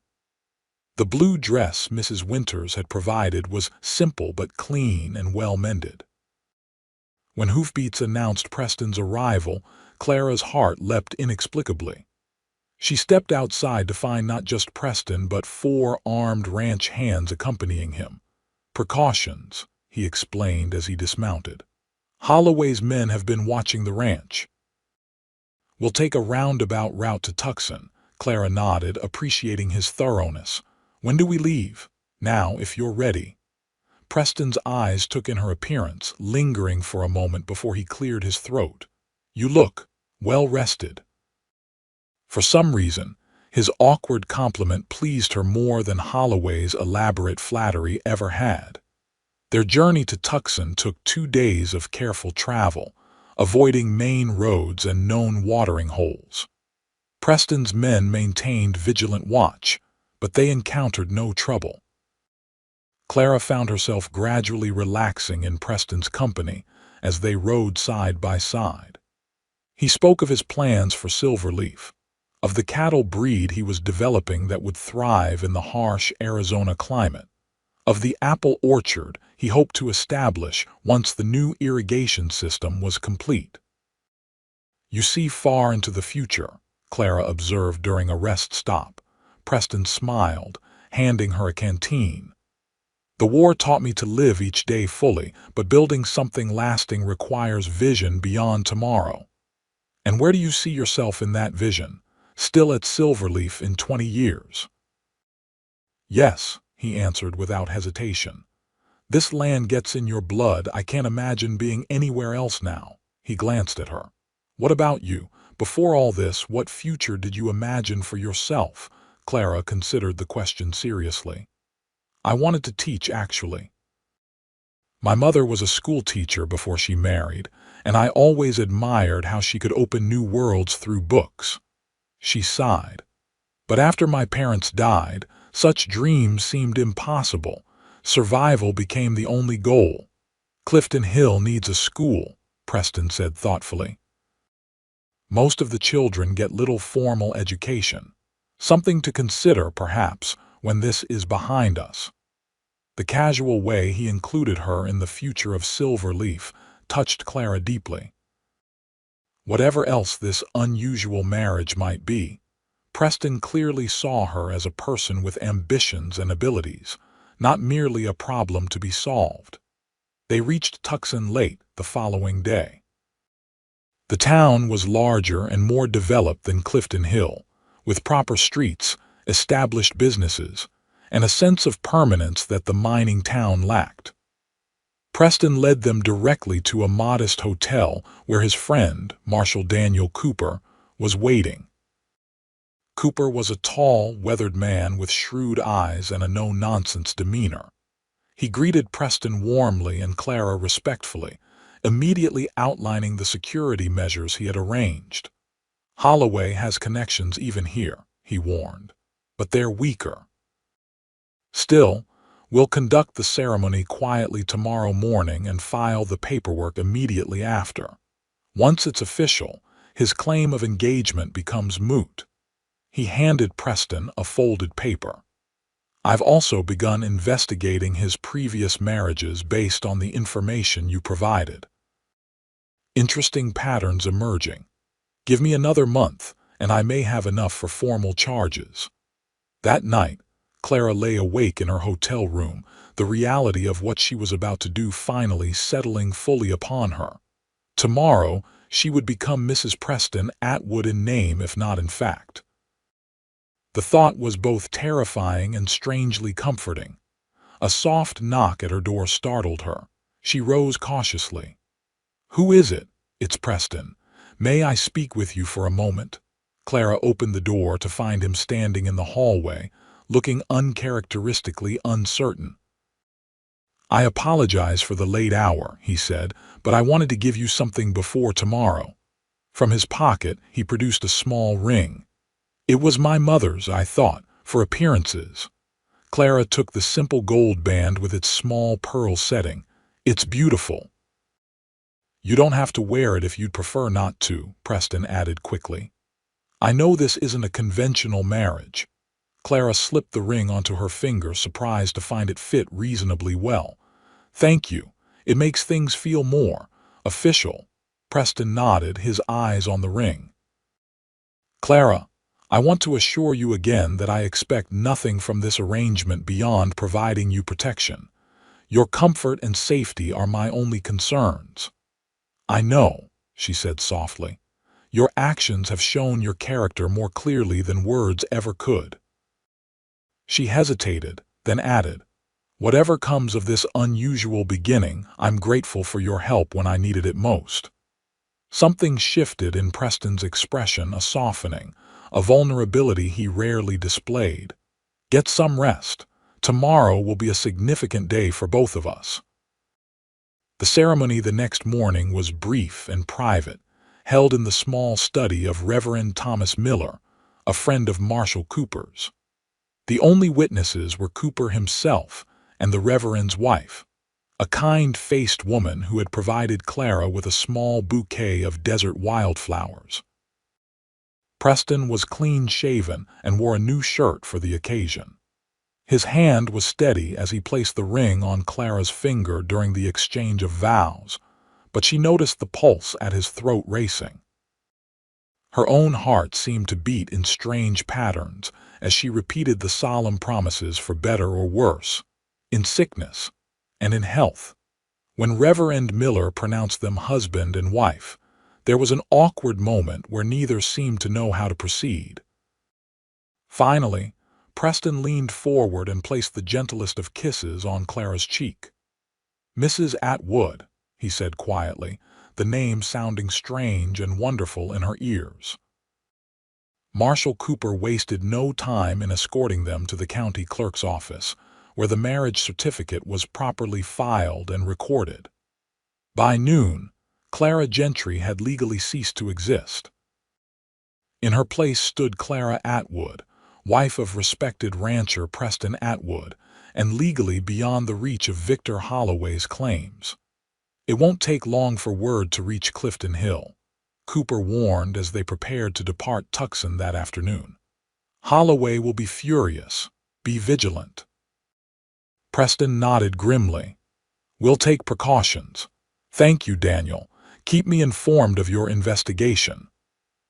The blue dress Mrs. Winters had provided was simple but clean and well mended. When hoofbeats announced Preston's arrival, Clara's heart leapt inexplicably. She stepped outside to find not just Preston but 4 armed ranch hands accompanying him. "Precautions," he explained as he dismounted. "Holloway's men have been watching the ranch. We'll take a roundabout route to Tucson." Clara nodded, appreciating his thoroughness. "When do we leave?" "Now, if you're ready." Preston's eyes took in her appearance, lingering for a moment before he cleared his throat. "You look well rested." For some reason, his awkward compliment pleased her more than Holloway's elaborate flattery ever had. Their journey to Tucson took 2 days of careful travel, avoiding main roads and known watering holes. Preston's men maintained vigilant watch, but they encountered no trouble. Clara found herself gradually relaxing in Preston's company as they rode side by side. He spoke of his plans for Silverleaf, of the cattle breed he was developing that would thrive in the harsh Arizona climate, of the apple orchard he hoped to establish once the new irrigation system was complete. "You see far into the future," Clara observed during a rest stop. Preston smiled, handing her a canteen. "The war taught me to live each day fully, but building something lasting requires vision beyond tomorrow." "And where do you see yourself in that vision? Still at Silverleaf in 20 years?" "Yes," he answered without hesitation. "This land gets in your blood. I can't imagine being anywhere else now." He glanced at her. "What about you? Before all this, what future did you imagine for yourself?" Clara considered the question seriously. "I wanted to teach, actually. My mother was a school teacher before she married, and I always admired how she could open new worlds through books." She sighed. "But after my parents died, Such dreams seemed impossible. Survival became the only goal. Clifton Hill needs a school, Preston said thoughtfully. Most of the children get little formal education. Something to consider, perhaps, when this is behind us. The casual way he included her in the future of Silver Leaf touched Clara deeply. Whatever else this unusual marriage might be, Preston clearly saw her as a person with ambitions and abilities, not merely a problem to be solved. They reached Tucson late the following day. The town was larger and more developed than Clifton Hill, with proper streets, established businesses, and a sense of permanence that the mining town lacked. Preston led them directly to a modest hotel where his friend, Marshal Daniel Cooper, was waiting. Cooper was a tall, weathered man with shrewd eyes and a no-nonsense demeanor. He greeted Preston warmly and Clara respectfully, immediately outlining the security measures he had arranged. "Holloway has connections even here," he warned, "but they're weaker. Still, we'll conduct the ceremony quietly tomorrow morning and file the paperwork immediately after. Once it's official, his claim of engagement becomes moot." He handed Preston a folded paper. "I've also begun investigating his previous marriages based on the information you provided. Interesting patterns emerging. Give me another month, and I may have enough for formal charges." That night, Clara lay awake in her hotel room, the reality of what she was about to do finally settling fully upon her. Tomorrow, she would become Mrs. Preston Atwood in name if not in fact. The thought was both terrifying and strangely comforting. A soft knock at her door startled her. She rose cautiously. "Who is it?" "It's Preston. May I speak with you for a moment?" Clara opened the door to find him standing in the hallway, looking uncharacteristically uncertain. "I apologize for the late hour," he said, "but I wanted to give you something before tomorrow." From his pocket, he produced a small ring. "It was my mother's, I thought, for appearances." Clara took the simple gold band with its small pearl setting. "It's beautiful." "You don't have to wear it if you'd prefer not to," Preston added quickly. "I know this isn't a conventional marriage." Clara slipped the ring onto her finger, surprised to find it fit reasonably well. "Thank you. It makes things feel more official." Preston nodded, his eyes on the ring. "Clara, I want to assure you again that I expect nothing from this arrangement beyond providing you protection. Your comfort and safety are my only concerns." "I know," she said softly. "Your actions have shown your character more clearly than words ever could." She hesitated, then added, "Whatever comes of this unusual beginning, I'm grateful for your help when I needed it most." Something shifted in Preston's expression, a softening, a vulnerability he rarely displayed. "Get some rest. Tomorrow will be a significant day for both of us." The ceremony the next morning was brief and private, held in the small study of Reverend Thomas Miller, a friend of Marshal Cooper's. The only witnesses were Cooper himself and the Reverend's wife, a kind-faced woman who had provided Clara with a small bouquet of desert wildflowers. Preston was clean-shaven and wore a new shirt for the occasion. His hand was steady as he placed the ring on Clara's finger during the exchange of vows, but she noticed the pulse at his throat racing. Her own heart seemed to beat in strange patterns as she repeated the solemn promises for better or worse, in sickness and in health. When Reverend Miller pronounced them husband and wife, there was an awkward moment where neither seemed to know how to proceed. Finally, Preston leaned forward and placed the gentlest of kisses on Clara's cheek. "Mrs. Atwood," he said quietly, the name sounding strange and wonderful in her ears. Marshal Cooper wasted no time in escorting them to the county clerk's office, where the marriage certificate was properly filed and recorded. By noon, Clara Gentry had legally ceased to exist. In her place stood Clara Atwood, wife of respected rancher Preston Atwood, and legally beyond the reach of Victor Holloway's claims. It won't take long for word to reach Clifton Hill, Cooper warned as they prepared to depart Tucson that afternoon. Holloway will be furious. Be vigilant. Preston nodded grimly. We'll take precautions. Thank you, Daniel. Keep me informed of your investigation.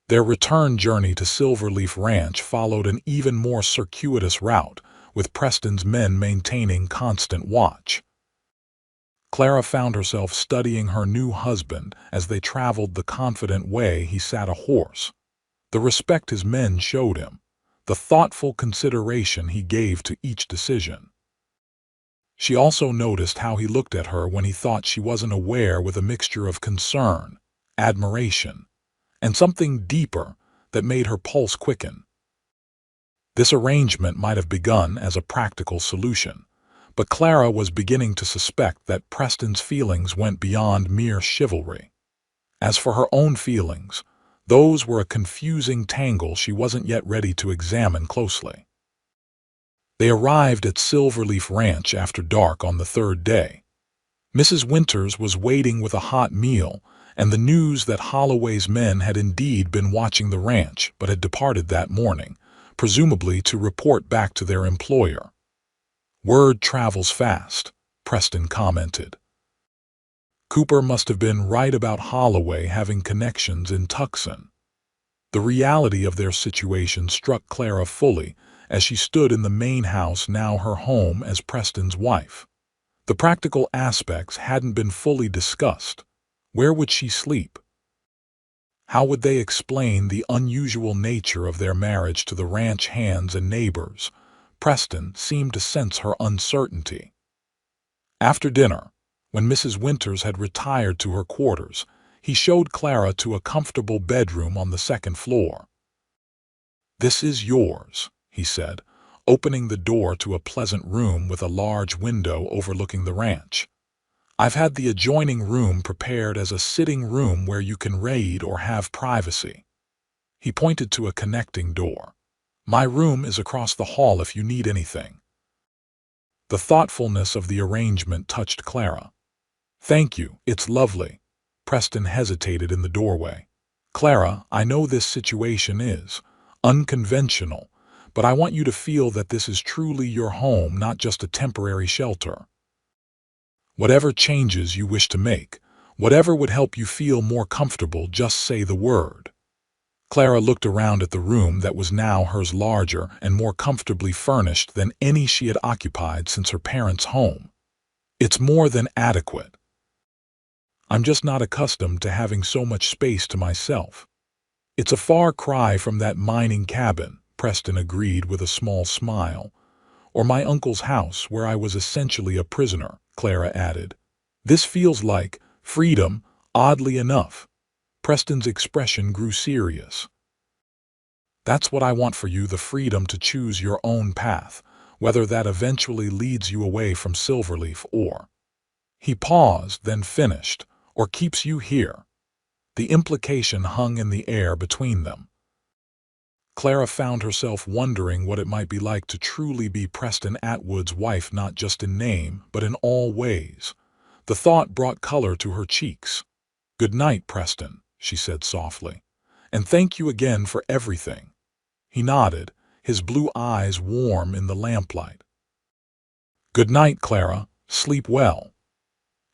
Their return journey to Silverleaf Ranch followed an even more circuitous route, with Preston's men maintaining constant watch. Clara found herself studying her new husband as they traveled the confident way he sat a horse. The respect his men showed him, the thoughtful consideration he gave to each decision. She also noticed how he looked at her when he thought she wasn't aware, with a mixture of concern, admiration, and something deeper that made her pulse quicken. This arrangement might have begun as a practical solution, but Clara was beginning to suspect that Preston's feelings went beyond mere chivalry. As for her own feelings, those were a confusing tangle she wasn't yet ready to examine closely. They arrived at Silverleaf Ranch after dark on the third day. Mrs. Winters was waiting with a hot meal, and the news that Holloway's men had indeed been watching the ranch but had departed that morning, presumably to report back to their employer. Word travels fast, Preston commented. Cooper must have been right about Holloway having connections in Tucson. The reality of their situation struck Clara fully as she stood in the main house, now her home as Preston's wife. The practical aspects hadn't been fully discussed. Where would she sleep? How would they explain the unusual nature of their marriage to the ranch hands and neighbors? Preston seemed to sense her uncertainty. After dinner, when Mrs. Winters had retired to her quarters, he showed Clara to a comfortable bedroom on the second floor. "This is yours," he said, opening the door to a pleasant room with a large window overlooking the ranch. "I've had the adjoining room prepared as a sitting room where you can read or have privacy." He pointed to a connecting door. "My room is across the hall if you need anything." The thoughtfulness of the arrangement touched Clara. "Thank you, it's lovely." Preston hesitated in the doorway. "Clara, I know this situation is unconventional, but I want you to feel that this is truly your home, not just a temporary shelter. Whatever changes you wish to make, whatever would help you feel more comfortable, just say the word." Clara looked around at the room that was now hers, larger and more comfortably furnished than any she had occupied since her parents' home. "It's more than adequate. I'm just not accustomed to having so much space to myself." "It's a far cry from that mining cabin," Preston agreed with a small smile. "Or my uncle's house where I was essentially a prisoner," Clara added. "This feels like freedom, oddly enough." Preston's expression grew serious. "That's what I want for you, the freedom to choose your own path, whether that eventually leads you away from Silverleaf or—" He paused, then finished, "or keeps you here." The implication hung in the air between them. Clara found herself wondering what it might be like to truly be Preston Atwood's wife, not just in name, but in all ways. The thought brought color to her cheeks. "Good night, Preston," she said softly. "And thank you again for everything." He nodded, his blue eyes warm in the lamplight. "Good night, Clara. Sleep well."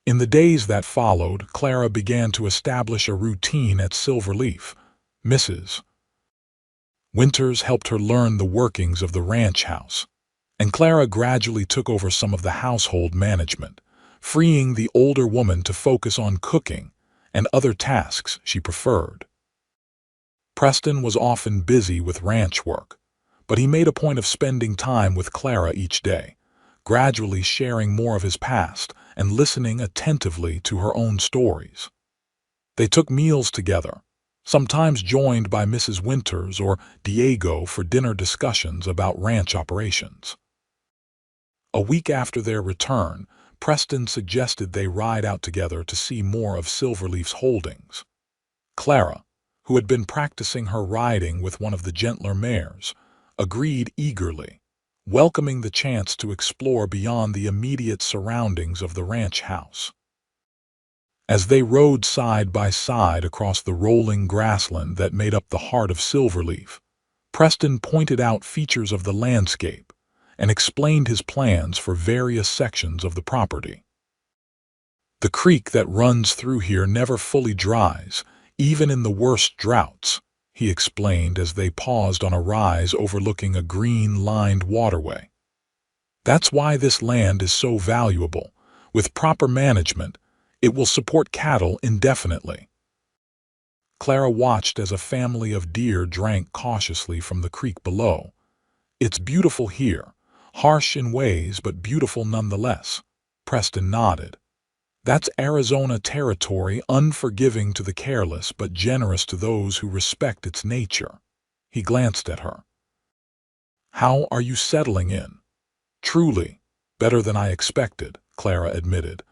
In the days that followed, Clara began to establish a routine at Silverleaf. Mrs. Winters helped her learn the workings of the ranch house, and Clara gradually took over some of the household management, freeing the older woman to focus on cooking and other tasks she preferred. Preston was often busy with ranch work, but he made a point of spending time with Clara each day, gradually sharing more of his past and listening attentively to her own stories. They took meals together, sometimes joined by Mrs. Winters or Diego for dinner discussions about ranch operations. A week after their return, Preston suggested they ride out together to see more of Silverleaf's holdings. Clara, who had been practicing her riding with one of the gentler mares, agreed eagerly, welcoming the chance to explore beyond the immediate surroundings of the ranch house. As they rode side by side across the rolling grassland that made up the heart of Silverleaf, Preston pointed out features of the landscape and explained his plans for various sections of the property. The creek that runs through here never fully dries, even in the worst droughts, he explained as they paused on a rise overlooking a green-lined waterway. That's why this land is so valuable. With proper management, it will support cattle indefinitely. Clara watched as a family of deer drank cautiously from the creek below. It's beautiful here, harsh in ways but beautiful nonetheless. Preston nodded. That's Arizona territory, unforgiving to the careless but generous to those who respect its nature. He glanced at her. How are you settling in? Truly, better than I expected, Clara admitted.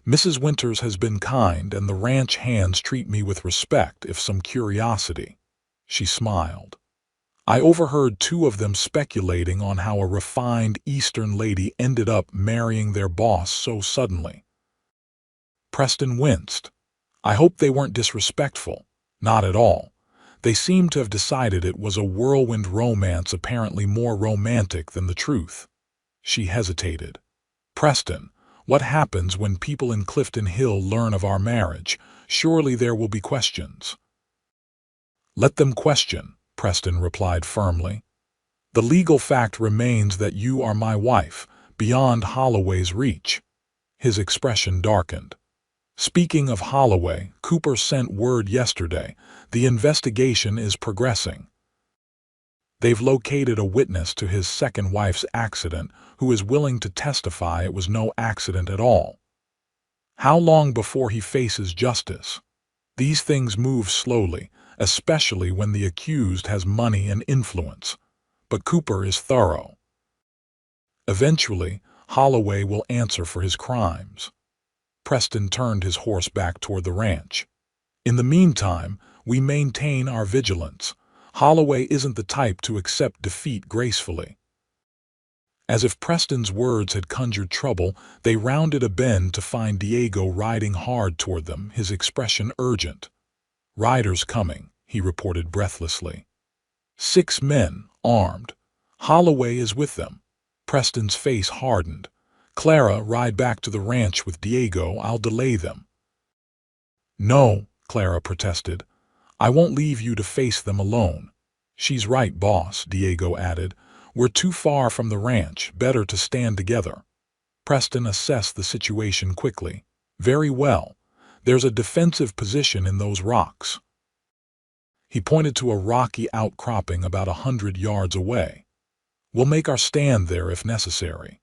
Mrs. Winters has been kind, and the ranch hands treat me with respect, if some curiosity. She smiled. I overheard two of them speculating on how a refined Eastern lady ended up marrying their boss so suddenly. Preston winced. I hope they weren't disrespectful. Not at all. They seemed to have decided it was a whirlwind romance, apparently more romantic than the truth. She hesitated. Preston, what happens when people in Clifton Hill learn of our marriage? Surely there will be questions. Let them question, Preston replied firmly. The legal fact remains that you are my wife, beyond Holloway's reach. His expression darkened. Speaking of Holloway, Cooper sent word yesterday. The investigation is progressing. They've located a witness to his second wife's accident who is willing to testify it was no accident at all. How long before he faces justice? These things move slowly, especially when the accused has money and influence. But Cooper is thorough. Eventually, Holloway will answer for his crimes. Preston turned his horse back toward the ranch. In the meantime, we maintain our vigilance. Holloway isn't the type to accept defeat gracefully. As if Preston's words had conjured trouble, they rounded a bend to find Diego riding hard toward them, his expression urgent. Riders coming, he reported breathlessly. 6 men, armed. Holloway is with them. Preston's face hardened. Clara, ride back to the ranch with Diego. I'll delay them. No, Clara protested. I won't leave you to face them alone. She's right, boss, Diego added. We're too far from the ranch. Better to stand together. Preston assessed the situation quickly. Very well. There's a defensive position in those rocks. He pointed to a rocky outcropping about 100 yards away. We'll make our stand there if necessary.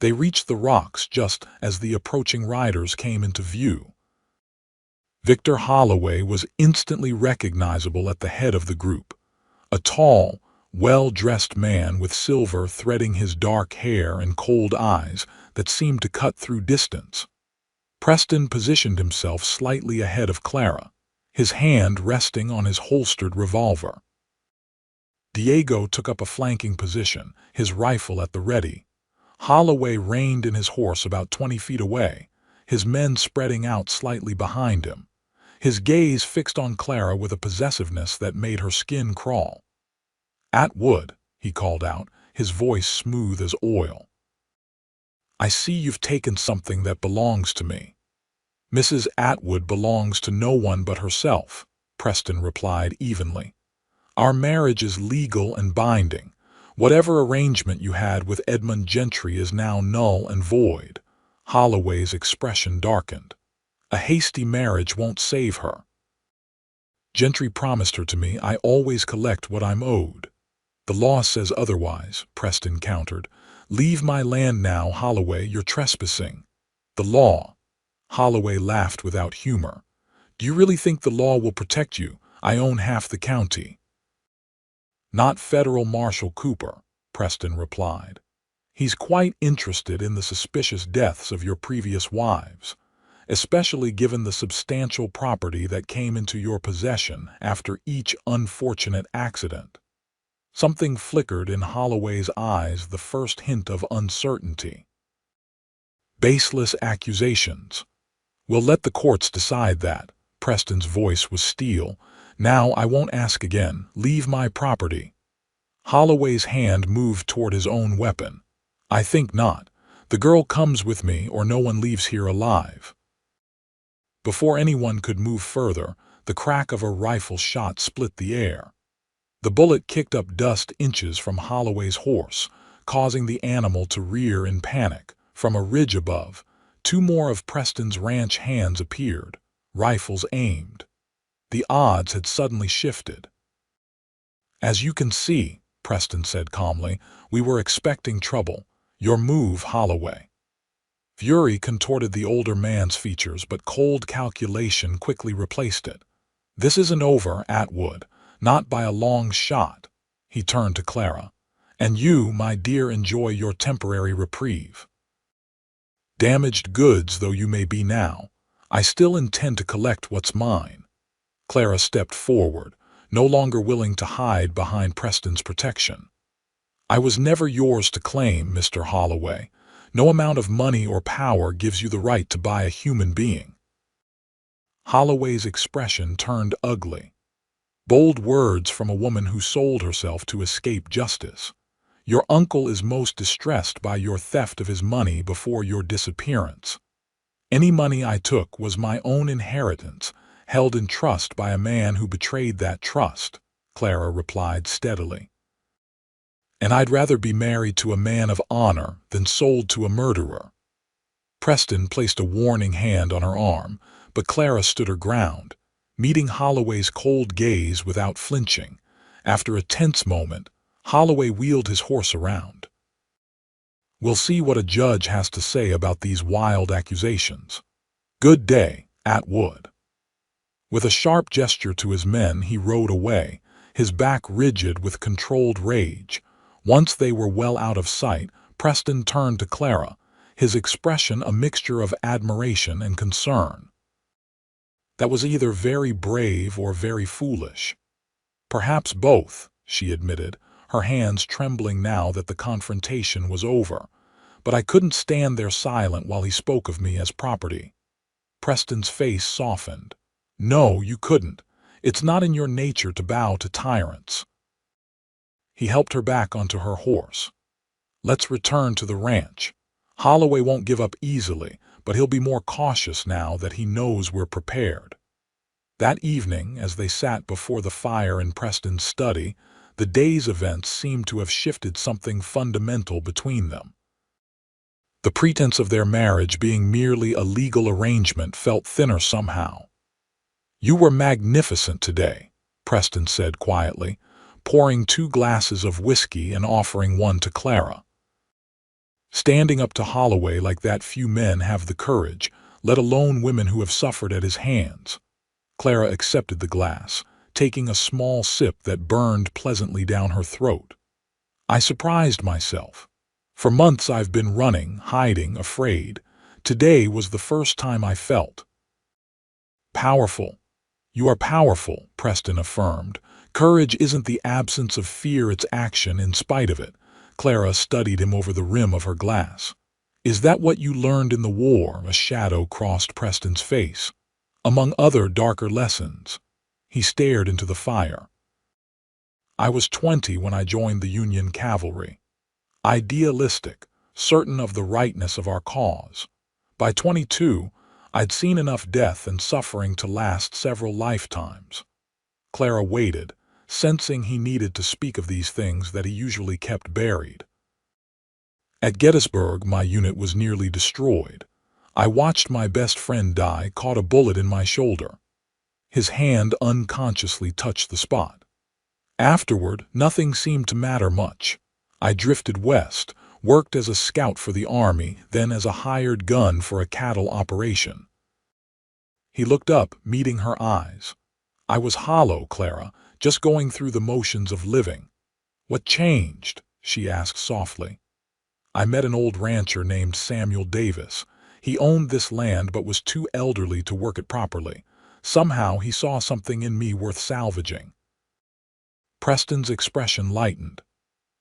They reached the rocks just as the approaching riders came into view. Victor Holloway was instantly recognizable at the head of the group. A tall, well-dressed man with silver threading his dark hair and cold eyes that seemed to cut through distance. Preston positioned himself slightly ahead of Clara, his hand resting on his holstered revolver. Diego took up a flanking position, his rifle at the ready. Holloway reined in his horse about 20 feet away, his men spreading out slightly behind him. His gaze fixed on Clara with a possessiveness that made her skin crawl. Atwood, he called out, his voice smooth as oil. I see you've taken something that belongs to me. Mrs. Atwood belongs to no one but herself, Preston replied evenly. Our marriage is legal and binding. Whatever arrangement you had with Edmund Gentry is now null and void. Holloway's expression darkened. A hasty marriage won't save her. Gentry promised her to me. I always collect what I'm owed. The law says otherwise, Preston countered. Leave my land now, Holloway, you're trespassing. The law. Holloway laughed without humor. Do you really think the law will protect you? I own half the county. Not Federal Marshal Cooper, Preston replied. He's quite interested in the suspicious deaths of your previous wives, especially given the substantial property that came into your possession after each unfortunate accident. Something flickered in Holloway's eyes, the first hint of uncertainty. Baseless accusations. We'll let the courts decide that. Preston's voice was steel. Now I won't ask again. Leave my property. Holloway's hand moved toward his own weapon. I think not. The girl comes with me or no one leaves here alive. Before anyone could move further, the crack of a rifle shot split the air. The bullet kicked up dust inches from Holloway's horse, causing the animal to rear in panic. From a ridge above, two more of Preston's ranch hands appeared, rifles aimed. The odds had suddenly shifted. As you can see, Preston said calmly, we were expecting trouble. Your move, Holloway. Fury contorted the older man's features, but cold calculation quickly replaced it. This isn't over, Atwood. Not by a long shot. He turned to Clara. And you, my dear, enjoy your temporary reprieve. Damaged goods though you may be now, I still intend to collect what's mine. Clara stepped forward, no longer willing to hide behind Preston's protection. I was never yours to claim, Mr. Holloway. No amount of money or power gives you the right to buy a human being. Holloway's expression turned ugly. Bold words from a woman who sold herself to escape justice. Your uncle is most distressed by your theft of his money before your disappearance. Any money I took was my own inheritance, held in trust by a man who betrayed that trust, Clara replied steadily. And I'd rather be married to a man of honor than sold to a murderer. Preston placed a warning hand on her arm, but Clara stood her ground, meeting Holloway's cold gaze without flinching. After a tense moment, Holloway wheeled his horse around. We'll see what a judge has to say about these wild accusations. Good day, Atwood. With a sharp gesture to his men, he rode away, his back rigid with controlled rage. Once they were well out of sight, Preston turned to Clara, his expression a mixture of admiration and concern. That was either very brave or very foolish. Perhaps both, she admitted, her hands trembling now that the confrontation was over. But I couldn't stand there silent while he spoke of me as property. Preston's face softened. No, you couldn't. It's not in your nature to bow to tyrants. He helped her back onto her horse. Let's return to the ranch. Holloway won't give up easily, but he'll be more cautious now that he knows we're prepared. That evening, as they sat before the fire in Preston's study, the day's events seemed to have shifted something fundamental between them. The pretense of their marriage being merely a legal arrangement felt thinner somehow. You were magnificent today, Preston said quietly, pouring 2 glasses of whiskey and offering one to Clara. Standing up to Holloway like that, few men have the courage, let alone women who have suffered at his hands. Clara accepted the glass, taking a small sip that burned pleasantly down her throat. I surprised myself. For months I've been running, hiding, afraid. Today was the first time I felt powerful. You are powerful, Preston affirmed. Courage isn't the absence of fear, it's action in spite of it. Clara studied him over the rim of her glass. Is that what you learned in the war? A shadow crossed Preston's face. Among other darker lessons. He stared into the fire. I was 20 when I joined the Union cavalry. Idealistic, certain of the rightness of our cause. By 22, I'd seen enough death and suffering to last several lifetimes. Clara waited, sensing he needed to speak of these things that he usually kept buried. At Gettysburg, my unit was nearly destroyed. I watched my best friend die, caught a bullet in my shoulder. His hand unconsciously touched the spot. Afterward, nothing seemed to matter much. I drifted west, worked as a scout for the army, then as a hired gun for a cattle operation. He looked up, meeting her eyes. I was hollow, Clara, just going through the motions of living. What changed? She asked softly. I met an old rancher named Samuel Davis. He owned this land but was too elderly to work it properly. Somehow he saw something in me worth salvaging. Preston's expression lightened.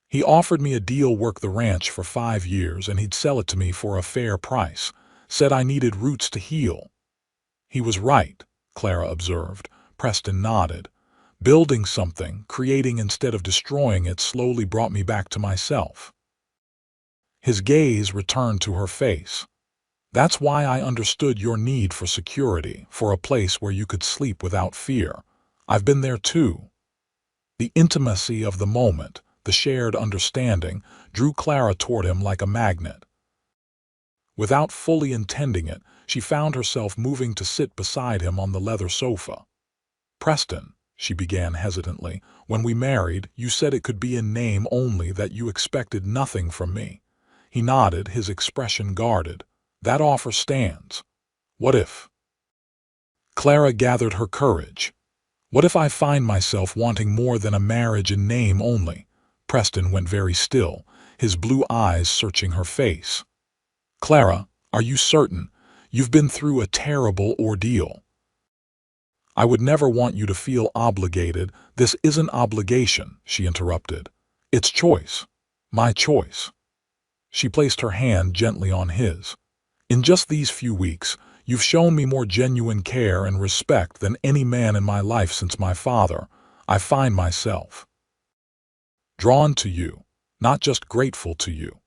He offered me a deal work the ranch for 5 years and he'd sell it to me for a fair price. Said I needed roots to heal. He was right, Clara observed. Preston nodded. Building something, creating instead of destroying it, slowly brought me back to myself. His gaze returned to her face. That's why I understood your need for security, for a place where you could sleep without fear. I've been there too. The intimacy of the moment, the shared understanding, drew Clara toward him like a magnet. Without fully intending it, she found herself moving to sit beside him on the leather sofa. "Preston," she began hesitantly, "when we married, you said it could be in name only, that you expected nothing from me." He nodded, his expression guarded. "That offer stands. What if?" Clara gathered her courage. "What if I find myself wanting more than a marriage in name only?" Preston went very still, his blue eyes searching her face. "Clara, are you certain? You've been through a terrible ordeal." "I would never want you to feel obligated." "This isn't obligation," she interrupted. "It's choice. My choice." She placed her hand gently on his. "In just these few weeks, you've shown me more genuine care and respect than any man in my life since my father. I find myself drawn to you, not just grateful to you."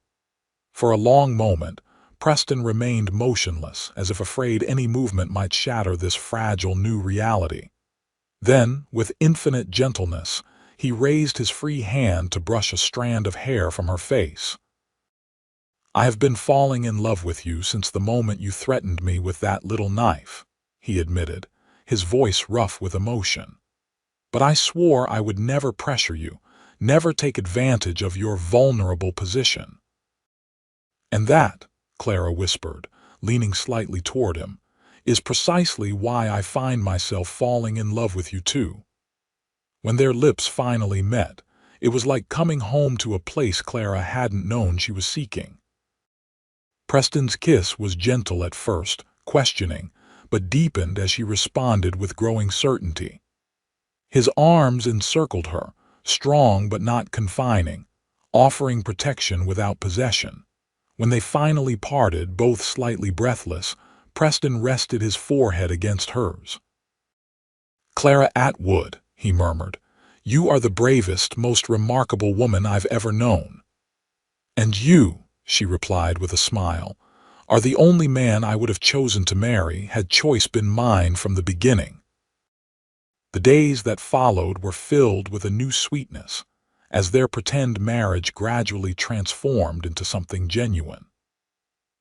For a long moment, Preston remained motionless, as if afraid any movement might shatter this fragile new reality. Then, with infinite gentleness, he raised his free hand to brush a strand of hair from her face. "I have been falling in love with you since the moment you threatened me with that little knife," he admitted, his voice rough with emotion. "But I swore I would never pressure you, never take advantage of your vulnerable position." "And that," Clara whispered, leaning slightly toward him, "is precisely why I find myself falling in love with you too." When their lips finally met, it was like coming home to a place Clara hadn't known she was seeking. Preston's kiss was gentle at first, questioning, but deepened as she responded with growing certainty. His arms encircled her, strong but not confining, offering protection without possession. When they finally parted, both slightly breathless, Preston rested his forehead against hers. "Clara Atwood," he murmured, "you are the bravest, most remarkable woman I've ever known." "And you," she replied with a smile, "are the only man I would have chosen to marry had choice been mine from the beginning." The days that followed were filled with a new sweetness, as their pretend marriage gradually transformed into something genuine.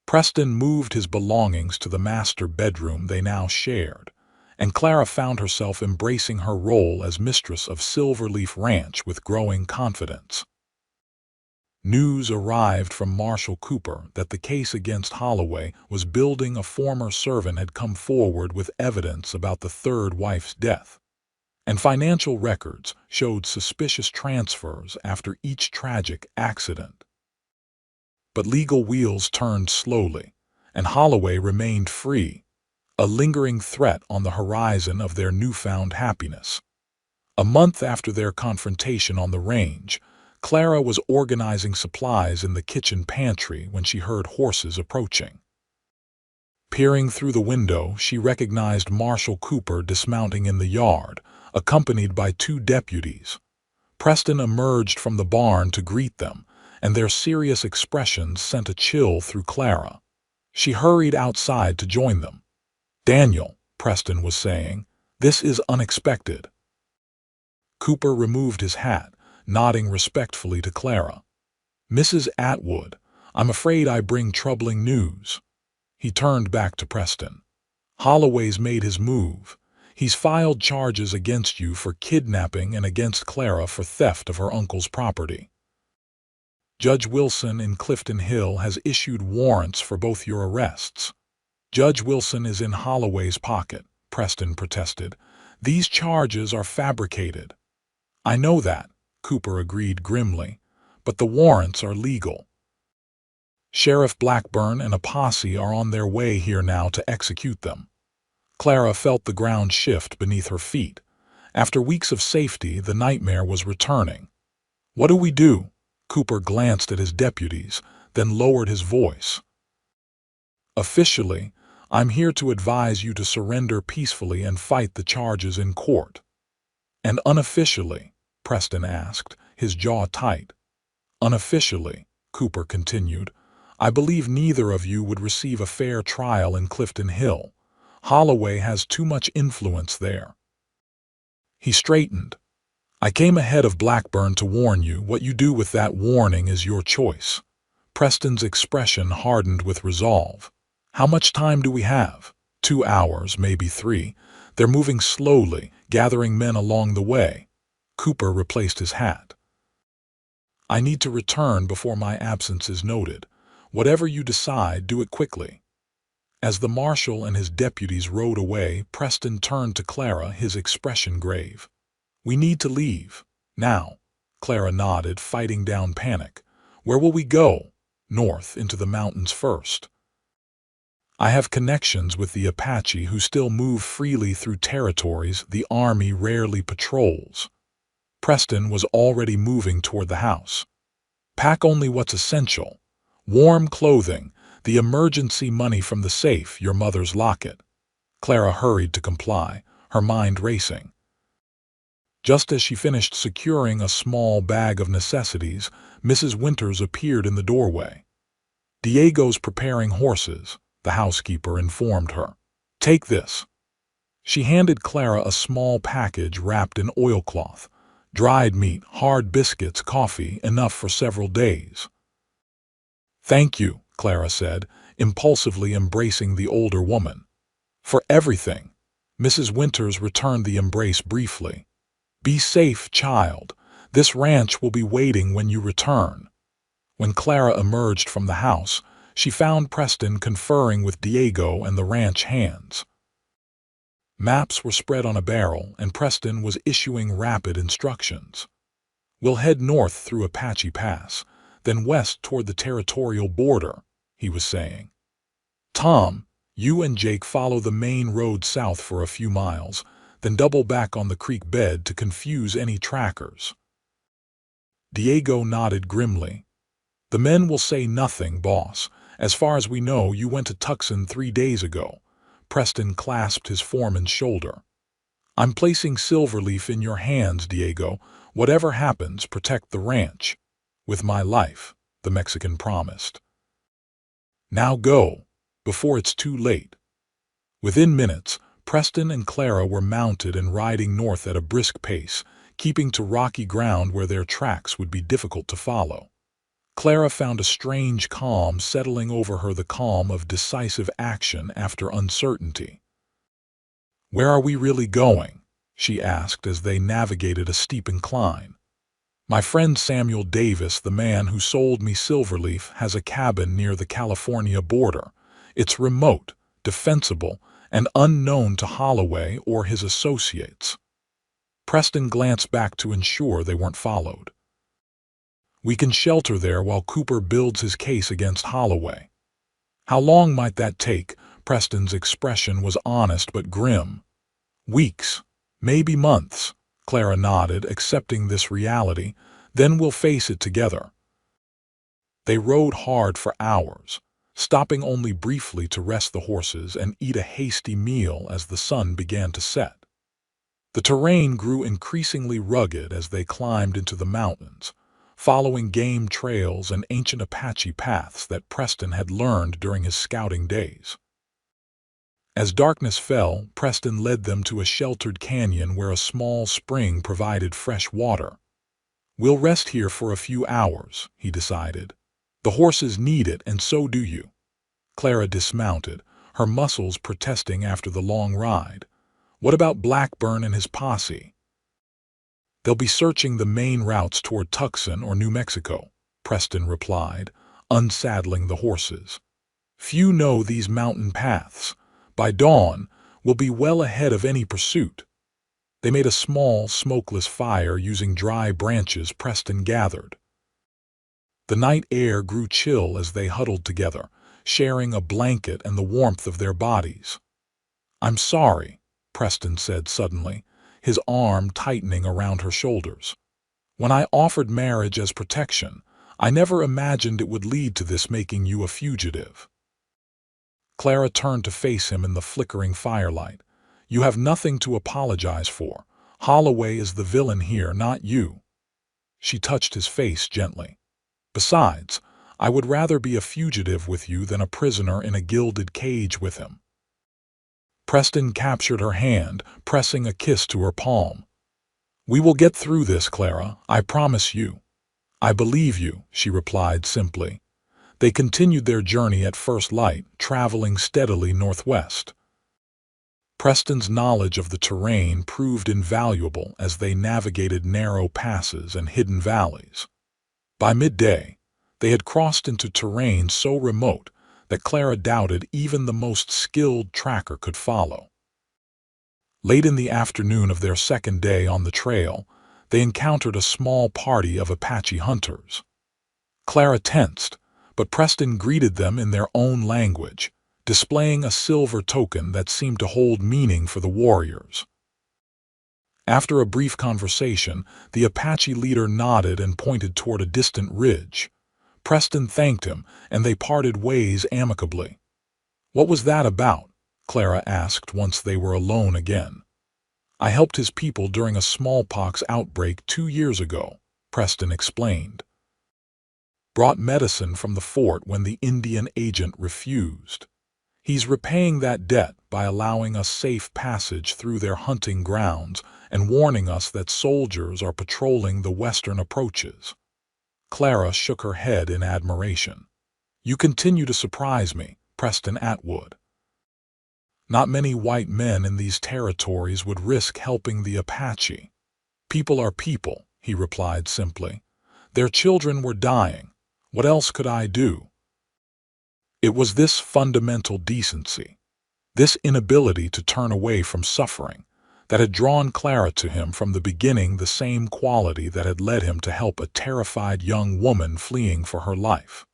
Preston moved his belongings to the master bedroom they now shared, and Clara found herself embracing her role as mistress of Silverleaf Ranch with growing confidence. News arrived from Marshall Cooper that the case against Holloway was building. A former servant had come forward with evidence about the third wife's death, and financial records showed suspicious transfers after each tragic accident. But legal wheels turned slowly, and Holloway remained free, a lingering threat on the horizon of their newfound happiness. A month after their confrontation on the range, Clara was organizing supplies in the kitchen pantry when she heard horses approaching. Peering through the window, she recognized Marshall Cooper dismounting in the yard, accompanied by 2 deputies. Preston emerged from the barn to greet them, and their serious expressions sent a chill through Clara. She hurried outside to join them. "Daniel," Preston was saying, "this is unexpected." Cooper removed his hat, nodding respectfully to Clara. "Mrs. Atwood, I'm afraid I bring troubling news." He turned back to Preston. "Holloway's made his move. He's filed charges against you for kidnapping and against Clara for theft of her uncle's property. Judge Wilson in Clifton Hill has issued warrants for both your arrests." "Judge Wilson is in Holloway's pocket," Preston protested. "These charges are fabricated." "I know that," Cooper agreed grimly, "but the warrants are legal. Sheriff Blackburn and a posse are on their way here now to execute them." Clara felt the ground shift beneath her feet, After weeks of safety, the nightmare was returning. "What do we do?" Cooper glanced at his deputies, then lowered his voice. "Officially, I'm here to advise you to surrender peacefully and fight the charges in court." "And unofficially?" Preston asked, his jaw tight. "Unofficially," Cooper continued, "I believe neither of you would receive a fair trial in Clifton Hill. Holloway has too much influence there." He straightened. "I came ahead of Blackburn to warn you. What you do with that warning is your choice." Preston's expression hardened with resolve. "How much time do we have?" 2 hours, maybe 3. They're moving slowly, gathering men along the way. Cooper replaced his hat. "I need to return before my absence is noted. Whatever you decide, do it quickly." As the marshal and his deputies rode away, Preston turned to Clara, his expression grave. "We need to leave. Now." Clara nodded, fighting down panic. "Where will we go?" "North, into the mountains first. I have connections with the Apache who still move freely through territories the army rarely patrols." Preston was already moving toward the house. "Pack only what's essential. Warm clothing, the emergency money from the safe, your mother's locket." Clara hurried to comply, her mind racing. Just as she finished securing a small bag of necessities, Mrs. Winters appeared in the doorway. "Diego's preparing horses," the housekeeper informed her. "Take this." She handed Clara a small package wrapped in oilcloth. Dried meat, hard biscuits, coffee, enough for several days. "Thank you," Clara said, impulsively embracing the older woman. "For everything." Mrs. Winters returned the embrace briefly. "Be safe, child. This ranch will be waiting when you return." When Clara emerged from the house, she found Preston conferring with Diego and the ranch hands. Maps were spread on a barrel, and Preston was issuing rapid instructions. "We'll head north through Apache Pass, then west toward the territorial border," he was saying. "Tom, you and Jake follow the main road south for a few miles, then double back on the creek bed to confuse any trackers." Diego nodded grimly. "The men will say nothing, boss. As far as we know, you went to Tucson 3 days ago." Preston clasped his foreman's shoulder. "I'm placing Silverleaf in your hands, Diego. Whatever happens, protect the ranch." "With my life," the Mexican promised. "Now go, before it's too late." Within minutes, Preston and Clara were mounted and riding north at a brisk pace, keeping to rocky ground where their tracks would be difficult to follow. Clara found a strange calm settling over her, the calm of decisive action after uncertainty. "Where are we really going?" she asked as they navigated a steep incline. "My friend Samuel Davis, the man who sold me Silverleaf, has a cabin near the California border. It's remote, defensible, and unknown to Holloway or his associates." Preston glanced back to ensure they weren't followed. "We can shelter there while Cooper builds his case against Holloway." "How long might that take?" Preston's expression was honest but grim. "Weeks, maybe months." Clara nodded, accepting this reality. "Then we'll face it together." They rode hard for hours, stopping only briefly to rest the horses and eat a hasty meal as the sun began to set. The terrain grew increasingly rugged as they climbed into the mountains, following game trails and ancient Apache paths that Preston had learned during his scouting days. As darkness fell, Preston led them to a sheltered canyon where a small spring provided fresh water. "We'll rest here for a few hours," he decided. "The horses need it, and so do you." Clara dismounted, her muscles protesting after the long ride. "What about Blackburn and his posse?" "They'll be searching the main routes toward Tucson or New Mexico," Preston replied, unsaddling the horses. "Few know these mountain paths. By dawn, we'll be well ahead of any pursuit." They made a small, smokeless fire using dry branches Preston gathered. The night air grew chill as they huddled together, sharing a blanket and the warmth of their bodies. "I'm sorry," Preston said suddenly. his arm tightening around her shoulders. "When I offered marriage as protection, I never imagined it would lead to this, making you a fugitive." Clara turned to face him in the flickering firelight. "You have nothing to apologize for. Holloway is the villain here, not you." She touched his face gently. "Besides, I would rather be a fugitive with you than a prisoner in a gilded cage with him." Preston captured her hand, pressing a kiss to her palm. "We will get through this, Clara, I promise you." "I believe you," she replied simply. They continued their journey at first light, traveling steadily northwest. Preston's knowledge of the terrain proved invaluable as they navigated narrow passes and hidden valleys. By midday, they had crossed into terrain so remote that Clara doubted even the most skilled tracker could follow. Late in the afternoon of their second day on the trail, they encountered a small party of Apache hunters. Clara tensed, but Preston greeted them in their own language, displaying a silver token that seemed to hold meaning for the warriors. After a brief conversation, the Apache leader nodded and pointed toward a distant ridge. Preston thanked him, and they parted ways amicably. "What was that about?" Clara asked once they were alone again. "I helped his people during a smallpox outbreak 2 years ago," Preston explained. "Brought medicine from the fort when the Indian agent refused. He's repaying that debt by allowing us safe passage through their hunting grounds and warning us that soldiers are patrolling the western approaches." Clara shook her head in admiration. "You continue to surprise me, Preston Atwood." "Not many white men in these territories would risk helping the Apache." "People are people," he replied simply. "Their children were dying. What else could I do?" It was this fundamental decency, this inability to turn away from suffering, that had drawn Clara to him from the beginning, the same quality that had led him to help a terrified young woman fleeing for her life.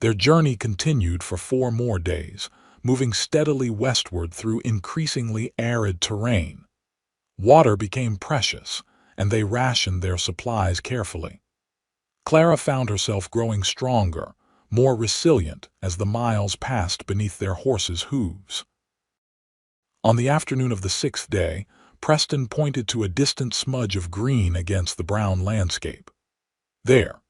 Their journey continued for 4 more days, moving steadily westward through increasingly arid terrain. Water became precious, and they rationed their supplies carefully. Clara found herself growing stronger, more resilient as the miles passed beneath their horses' hooves. On the afternoon of the 6th day, Preston pointed to a distant smudge of green against the brown landscape. "There.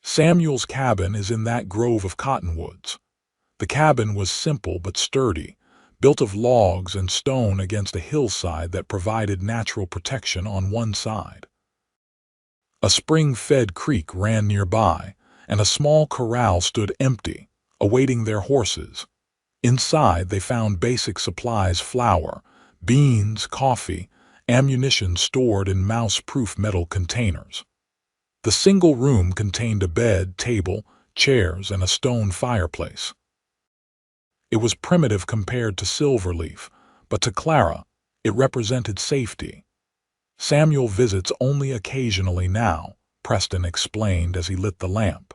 Samuel's cabin is in that grove of cottonwoods." The cabin was simple but sturdy, built of logs and stone against a hillside that provided natural protection on one side. A spring-fed creek ran nearby, and a small corral stood empty, awaiting their horses. Inside they found basic supplies: flour, beans, coffee, ammunition stored in mouse-proof metal containers. The single room contained a bed, table, chairs, and a stone fireplace. It was primitive compared to Silverleaf, but to Clara, it represented safety. "Samuel visits only occasionally now," Preston explained as he lit the lamp.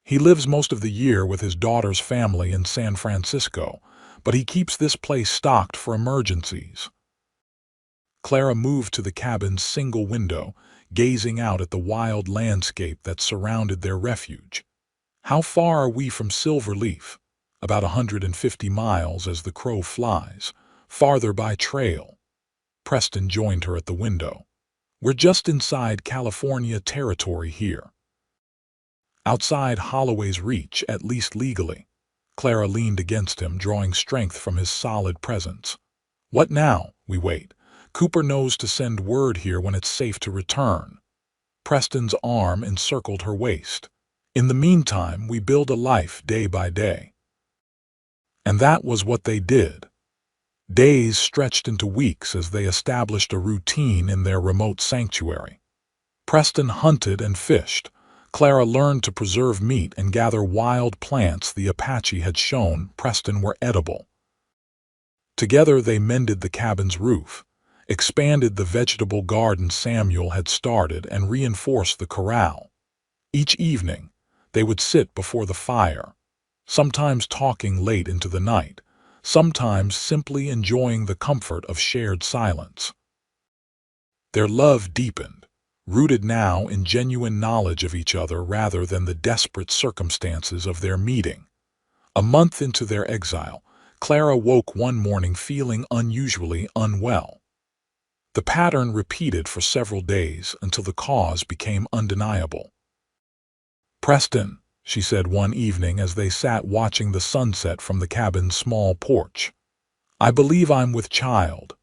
"He lives most of the year with his daughter's family in San Francisco, but he keeps this place stocked for emergencies." Clara moved to the cabin's single window, gazing out at the wild landscape that surrounded their refuge. "How far are we from Silverleaf?" "About 150 miles as the crow flies, farther by trail." Preston joined her at the window. "We're just inside California territory here. Outside Holloway's reach, at least legally." Clara leaned against him, drawing strength from his solid presence. "What now?" "We wait. Cooper knows to send word here when it's safe to return." Preston's arm encircled her waist. "In the meantime, we build a life day by day." And that was what they did. Days stretched into weeks as they established a routine in their remote sanctuary. Preston hunted and fished. Clara learned to preserve meat and gather wild plants the Apache had shown Preston were edible. Together they mended the cabin's roof, expanded the vegetable garden Samuel had started, and reinforced the corral. Each evening, they would sit before the fire, sometimes talking late into the night, sometimes simply enjoying the comfort of shared silence. Their love deepened, rooted now in genuine knowledge of each other rather than the desperate circumstances of their meeting. A month into their exile, Clara woke one morning feeling unusually unwell. The pattern repeated for several days until the cause became undeniable. "Preston," she said one evening as they sat watching the sunset from the cabin's small porch, "I believe I'm with child."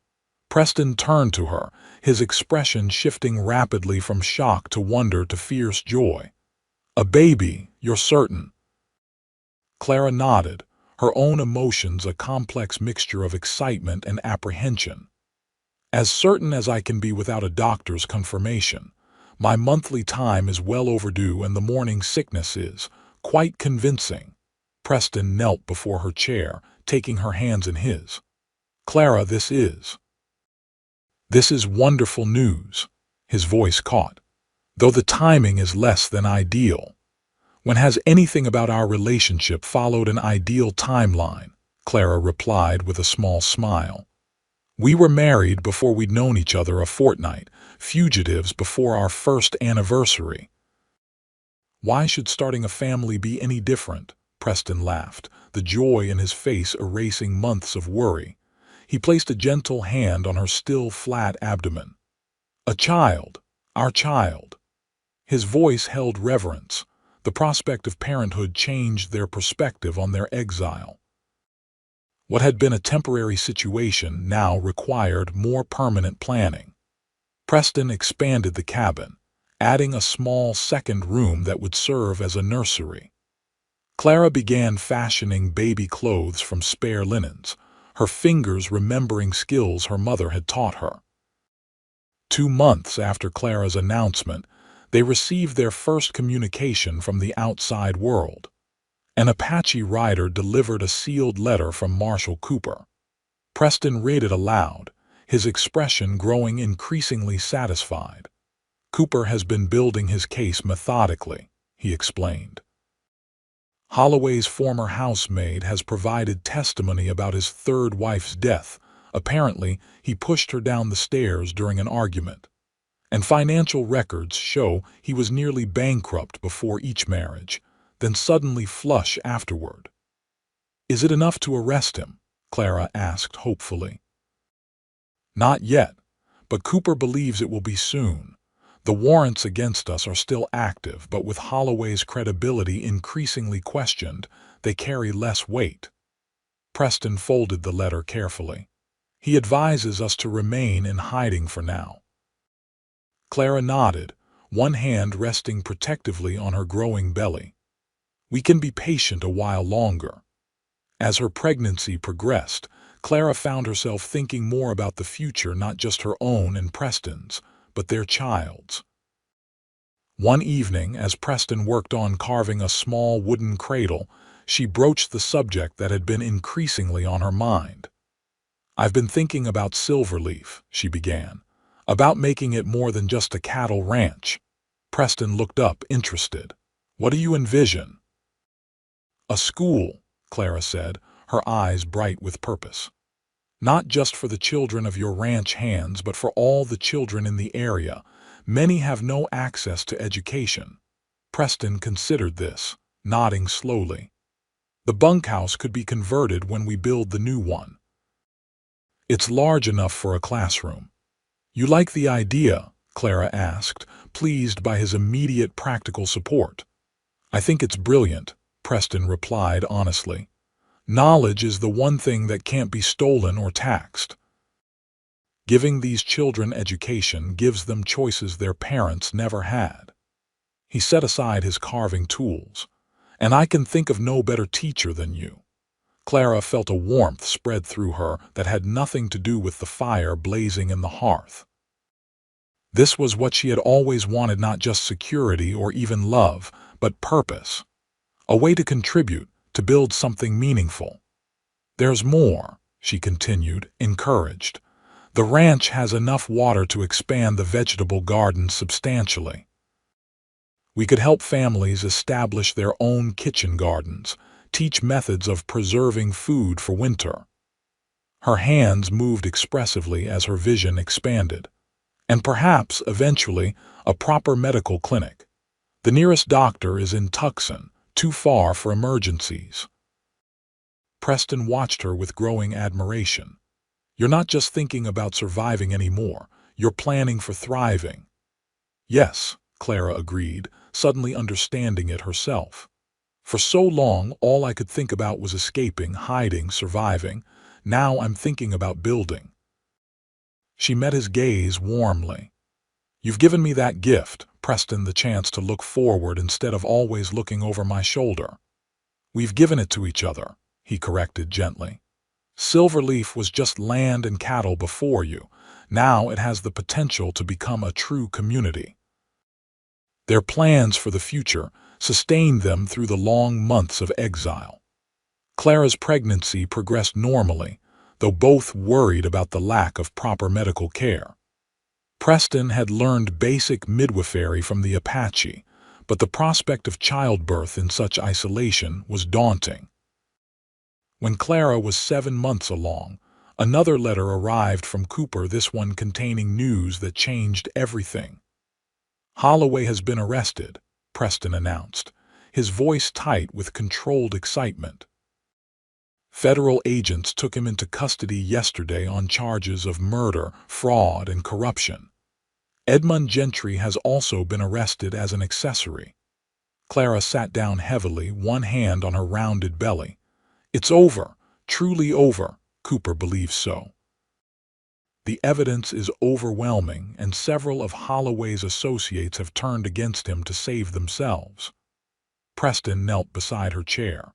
Preston turned to her, his expression shifting rapidly from shock to wonder to fierce joy. "A baby, you're certain?" Clara nodded, her own emotions a complex mixture of excitement and apprehension. "As certain as I can be without a doctor's confirmation. My monthly time is well overdue and the morning sickness is quite convincing." Preston knelt before her chair, taking her hands in his. "Clara, this is wonderful news." His voice caught. "Though the timing is less than ideal. When has anything about our relationship followed an ideal timeline?" Clara replied with a small smile. "We were married before we'd known each other a fortnight, fugitives before our first anniversary." "Why should starting a family be any different?" Preston laughed, the joy in his face erasing months of worry. He placed a gentle hand on her still flat abdomen. "A child, our child." His voice held reverence. The prospect of parenthood changed their perspective on their exile. What had been a temporary situation now required more permanent planning. Preston expanded the cabin, adding a small second room that would serve as a nursery. Clara began fashioning baby clothes from spare linens, her fingers remembering skills her mother had taught her. 2 months after Clara's announcement, they received their first communication from the outside world. An Apache rider delivered a sealed letter from Marshal Cooper. Preston read it aloud, his expression growing increasingly satisfied. "Cooper has been building his case methodically," he explained. "Holloway's former housemaid has provided testimony about his third wife's death. Apparently, he pushed her down the stairs during an argument. And financial records show he was nearly bankrupt before each marriage, then suddenly flush afterward." "Is it enough to arrest him?" Clara asked hopefully. "Not yet, but Cooper believes it will be soon. The warrants against us are still active, but with Holloway's credibility increasingly questioned, they carry less weight." Preston folded the letter carefully. "He advises us to remain in hiding for now." Clara nodded, one hand resting protectively on her growing belly. "We can be patient a while longer." As her pregnancy progressed, Clara found herself thinking more about the future, not just her own and Preston's, but their child's. One evening, as Preston worked on carving a small wooden cradle, she broached the subject that had been increasingly on her mind. "I've been thinking about Silverleaf," she began, "about making it more than just a cattle ranch." Preston looked up, interested. "What do you envision?" "A school," Clara said, her eyes bright with purpose. "Not just for the children of your ranch hands, but for all the children in the area. Many have no access to education." Preston considered this, nodding slowly. "The bunkhouse could be converted when we build the new one. It's large enough for a classroom." "You like the idea?" Clara asked, pleased by his immediate practical support. "I think it's brilliant," Preston replied honestly. "Knowledge is the one thing that can't be stolen or taxed. Giving these children education gives them choices their parents never had." He set aside his carving tools. "And I can think of no better teacher than you." Clara felt a warmth spread through her that had nothing to do with the fire blazing in the hearth. This was what she had always wanted, not just security or even love, but purpose. A way to contribute, to build something meaningful. "There's more," she continued, encouraged. "The ranch has enough water to expand the vegetable garden substantially. We could help families establish their own kitchen gardens, teach methods of preserving food for winter." Her hands moved expressively as her vision expanded. And perhaps, eventually, a proper medical clinic. The nearest doctor is in Tucson, too far for emergencies. Preston watched her with growing admiration. You're not just thinking about surviving anymore, you're planning for thriving. Yes, Clara agreed, suddenly understanding it herself. For so long, all I could think about was escaping, hiding, surviving. Now I'm thinking about building. She met his gaze warmly. You've given me that gift, Preston, the chance to look forward instead of always looking over my shoulder. We've given it to each other, he corrected gently. Silverleaf was just land and cattle before you. Now it has the potential to become a true community. Their plans for the future sustained them through the long months of exile. Clara's pregnancy progressed normally, though both worried about the lack of proper medical care. Preston had learned basic midwifery from the Apache, but the prospect of childbirth in such isolation was daunting. When Clara was 7 months along, another letter arrived from Cooper, this one containing news that changed everything. Holloway has been arrested, Preston announced, his voice tight with controlled excitement. Federal agents took him into custody yesterday on charges of murder, fraud, and corruption. Edmund Gentry has also been arrested as an accessory. Clara sat down heavily, one hand on her rounded belly. It's over, truly over, Cooper believes so. The evidence is overwhelming, and several of Holloway's associates have turned against him to save themselves. Preston knelt beside her chair.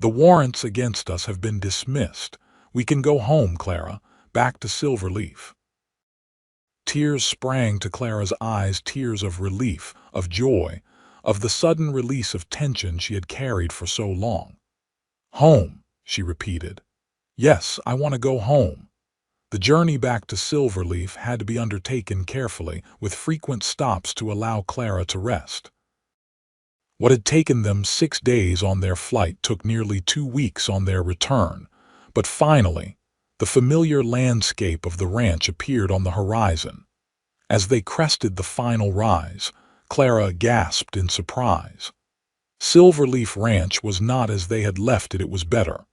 The warrants against us have been dismissed. We can go home, Clara, back to Silverleaf. Tears sprang to Clara's eyes, tears of relief, of joy, of the sudden release of tension she had carried for so long. Home, she repeated. Yes, I want to go home. The journey back to Silverleaf had to be undertaken carefully, with frequent stops to allow Clara to rest. What had taken them 6 days on their flight took nearly 2 weeks on their return, but finally, the familiar landscape of the ranch appeared on the horizon. As they crested the final rise, Clara gasped in surprise. Silverleaf Ranch was not as they had left it, it was better.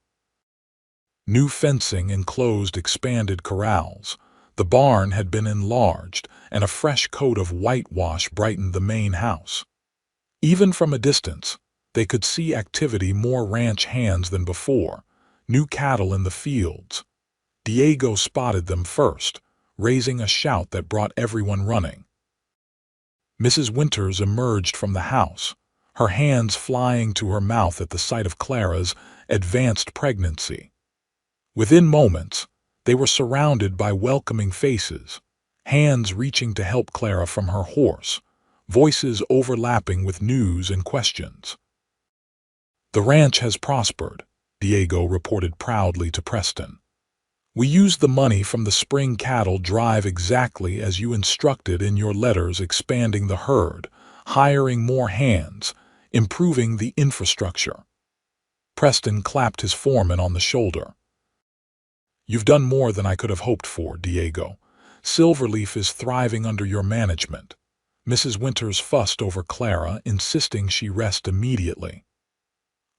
New fencing enclosed expanded corrals. The barn had been enlarged, and a fresh coat of whitewash brightened the main house. Even from a distance, they could see activity, more ranch hands than before, new cattle in the fields. Diego spotted them first, raising a shout that brought everyone running. Mrs. Winters emerged from the house, her hands flying to her mouth at the sight of Clara's advanced pregnancy. Within moments, they were surrounded by welcoming faces, hands reaching to help Clara from her horse, voices overlapping with news and questions. The ranch has prospered, Diego reported proudly to Preston. We used the money from the spring cattle drive exactly as you instructed in your letters, expanding the herd, hiring more hands, improving the infrastructure. Preston clapped his foreman on the shoulder. You've done more than I could have hoped for, Diego. Silverleaf is thriving under your management. Mrs. Winters fussed over Clara, insisting she rest immediately.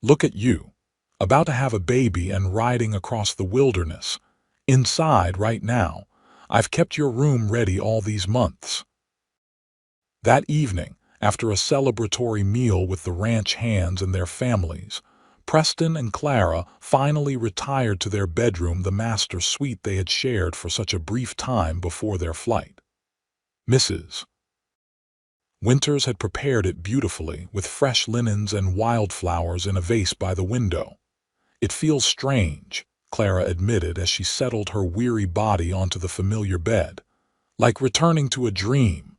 Look at you, about to have a baby and riding across the wilderness. Inside right now, I've kept your room ready all these months. That evening, after a celebratory meal with the ranch hands and their families, Preston and Clara finally retired to their bedroom, the master suite they had shared for such a brief time before their flight. Mrs. Winters had prepared it beautifully, with fresh linens and wildflowers in a vase by the window. It feels strange, Clara admitted as she settled her weary body onto the familiar bed, like returning to a dream.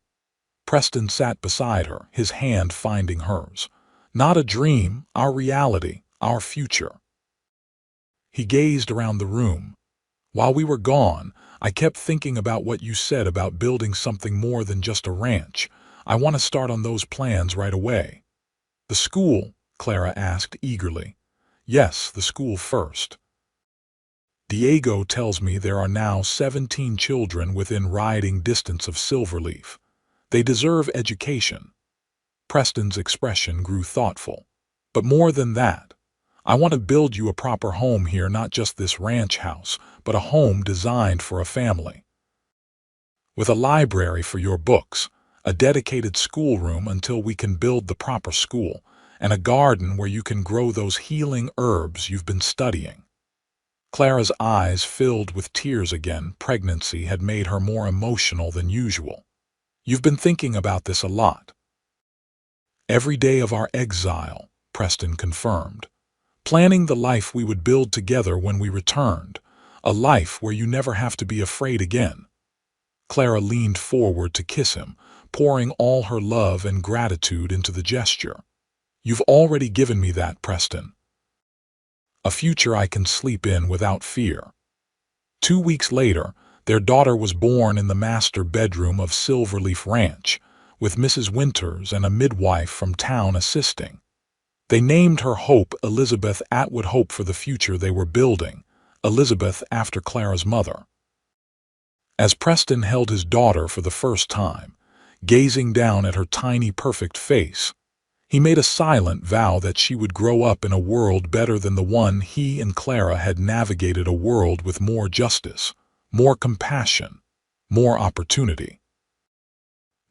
Preston sat beside her, his hand finding hers. Not a dream, our reality, our future. He gazed around the room. While we were gone, I kept thinking about what you said about building something more than just a ranch. I want to start on those plans right away. The school? Clara asked eagerly. Yes, the school first. Diego tells me there are now 17 children within riding distance of Silverleaf. They deserve education. Preston's expression grew thoughtful. But more than that, I want to build you a proper home here, not just this ranch house, but a home designed for a family. With a library for your books, a dedicated schoolroom until we can build the proper school, and a garden where you can grow those healing herbs you've been studying. Clara's eyes filled with tears again. Pregnancy had made her more emotional than usual. You've been thinking about this a lot. Every day of our exile, Preston confirmed. Planning the life we would build together when we returned. A life where you never have to be afraid again. Clara leaned forward to kiss him, pouring all her love and gratitude into the gesture. You've already given me that, Preston. A future I can sleep in without fear. 2 weeks later, their daughter was born in the master bedroom of Silverleaf Ranch, with Mrs. Winters and a midwife from town assisting. They named her Hope Elizabeth Atwood. Hope for the future they were building, Elizabeth after Clara's mother. As Preston held his daughter for the first time, gazing down at her tiny perfect face, he made a silent vow that she would grow up in a world better than the one he and Clara had navigated, a world with more justice, more compassion, more opportunity.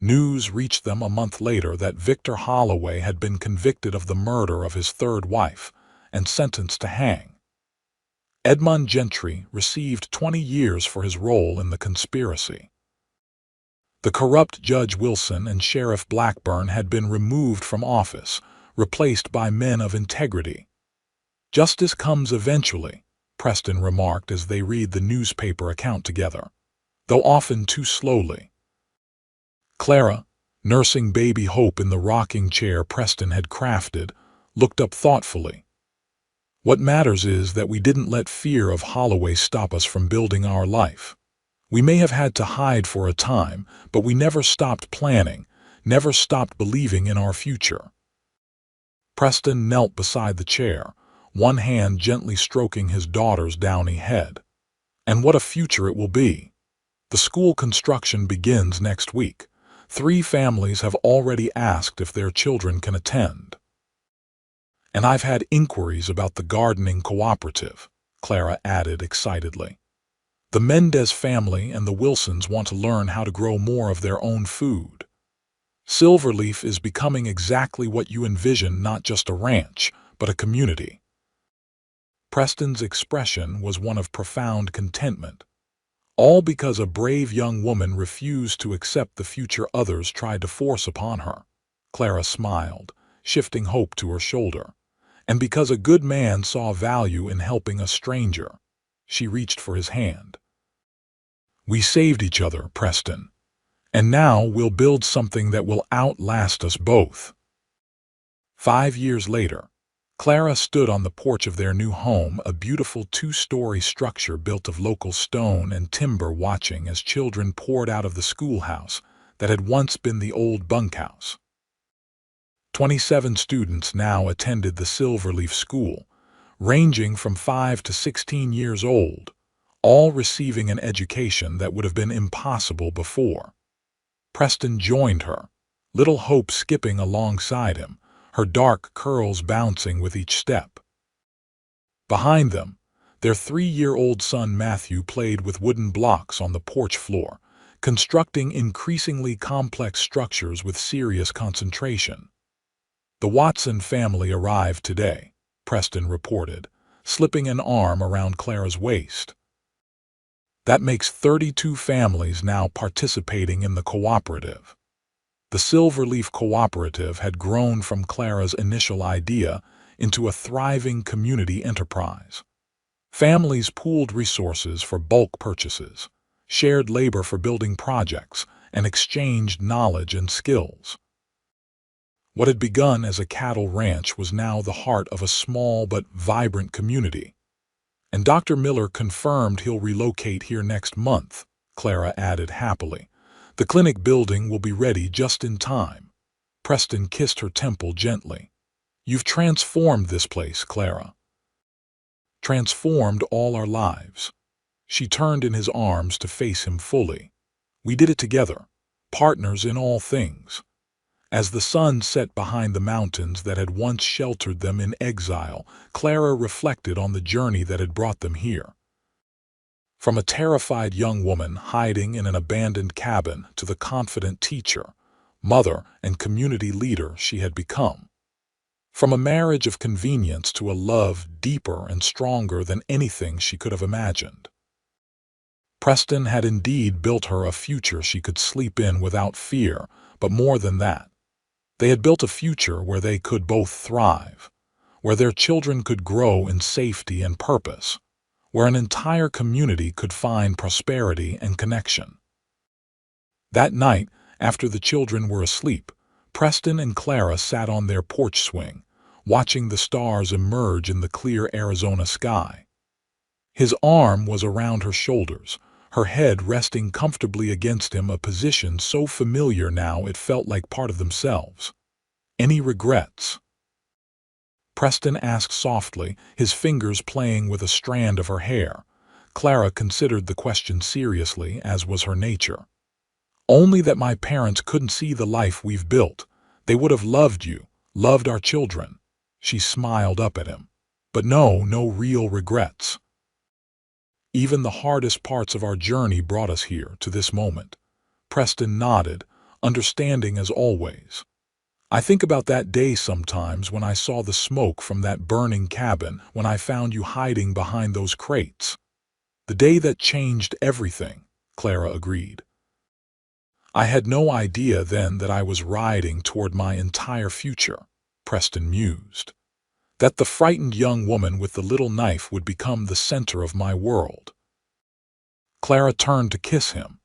News reached them a month later that Victor Holloway had been convicted of the murder of his third wife and sentenced to hang. Edmund Gentry received 20 years for his role in the conspiracy. The corrupt Judge Wilson and Sheriff Blackburn had been removed from office, replaced by men of integrity. Justice comes eventually, Preston remarked as they read the newspaper account together, though often too slowly. Clara, nursing baby Hope in the rocking chair Preston had crafted, looked up thoughtfully. What matters is that we didn't let fear of Holloway stop us from building our life. We may have had to hide for a time, but we never stopped planning, never stopped believing in our future. Preston knelt beside the chair, one hand gently stroking his daughter's downy head. And what a future it will be! The school construction begins next week. 3 families have already asked if their children can attend. And I've had inquiries about the gardening cooperative, Clara added excitedly. The Mendez family and the Wilsons want to learn how to grow more of their own food. Silverleaf is becoming exactly what you envisioned, not just a ranch, but a community. Preston's expression was one of profound contentment. All because a brave young woman refused to accept the future others tried to force upon her. Clara smiled, shifting Hope to her shoulder. And because a good man saw value in helping a stranger. She reached for his hand. We saved each other, Preston. And now we'll build something that will outlast us both. 5 years later, Clara stood on the porch of their new home, a beautiful 2-story structure built of local stone and timber, watching as children poured out of the schoolhouse that had once been the old bunkhouse. 27 students now attended the Silverleaf School, ranging from 5 to 16 years old, all receiving an education that would have been impossible before. Preston joined her, little Hope skipping alongside him, her dark curls bouncing with each step. Behind them, their 3-year-old son Matthew played with wooden blocks on the porch floor, constructing increasingly complex structures with serious concentration. The Watson family arrived today, Preston reported, slipping an arm around Clara's waist. That makes 32 families now participating in the cooperative. The Silverleaf Cooperative had grown from Clara's initial idea into a thriving community enterprise. Families pooled resources for bulk purchases, shared labor for building projects, and exchanged knowledge and skills. What had begun as a cattle ranch was now the heart of a small but vibrant community. And Dr. Miller confirmed he'll relocate here next month, Clara added happily. The clinic building will be ready just in time. Preston kissed her temple gently. You've transformed this place, Clara. transformed all our lives. She turned in his arms to face him fully. We did it together, partners in all things. As the sun set behind the mountains that had once sheltered them in exile, Clara reflected on the journey that had brought them here. From a terrified young woman hiding in an abandoned cabin to the confident teacher, mother, and community leader she had become. From a marriage of convenience to a love deeper and stronger than anything she could have imagined. Preston had indeed built her a future she could sleep in without fear, but more than that. They had built a future where they could both thrive, where their children could grow in safety and purpose, where an entire community could find prosperity and connection. That night, after the children were asleep, Preston and Clara sat on their porch swing, watching the stars emerge in the clear Arizona sky. His arm was around her shoulders, her head resting comfortably against him, a position so familiar now it felt like part of themselves. "Any regrets?" Preston asked softly, his fingers playing with a strand of her hair. Clara considered the question seriously, as was her nature. "Only that my parents couldn't see the life we've built. They would have loved you, loved our children." She smiled up at him. "But no real regrets. Even the hardest parts of our journey brought us here, to this moment." Preston nodded, understanding as always. "I think about that day sometimes when I saw the smoke from that burning cabin, when I found you hiding behind those crates. The day that changed everything," Clara agreed. "I had no idea then that I was riding toward my entire future," Preston mused. "That the frightened young woman with the little knife would become the center of my world." Clara turned to kiss him,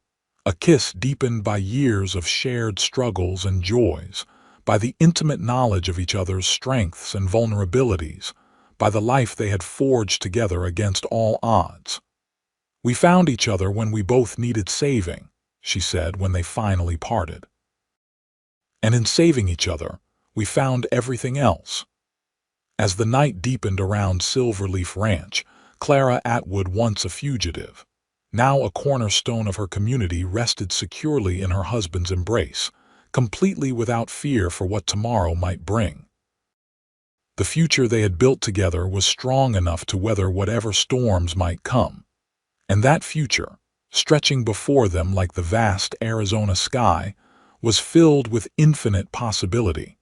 a kiss deepened by years of shared struggles and joys, by the intimate knowledge of each other's strengths and vulnerabilities, by the life they had forged together against all odds. "We found each other when we both needed saving," she said when they finally parted. "And in saving each other, we found everything else." As the night deepened around Silverleaf Ranch, Clara Atwood, once a fugitive, now a cornerstone of her community, rested securely in her husband's embrace, completely without fear for what tomorrow might bring. The future they had built together was strong enough to weather whatever storms might come. And that future, stretching before them like the vast Arizona sky, was filled with infinite possibility.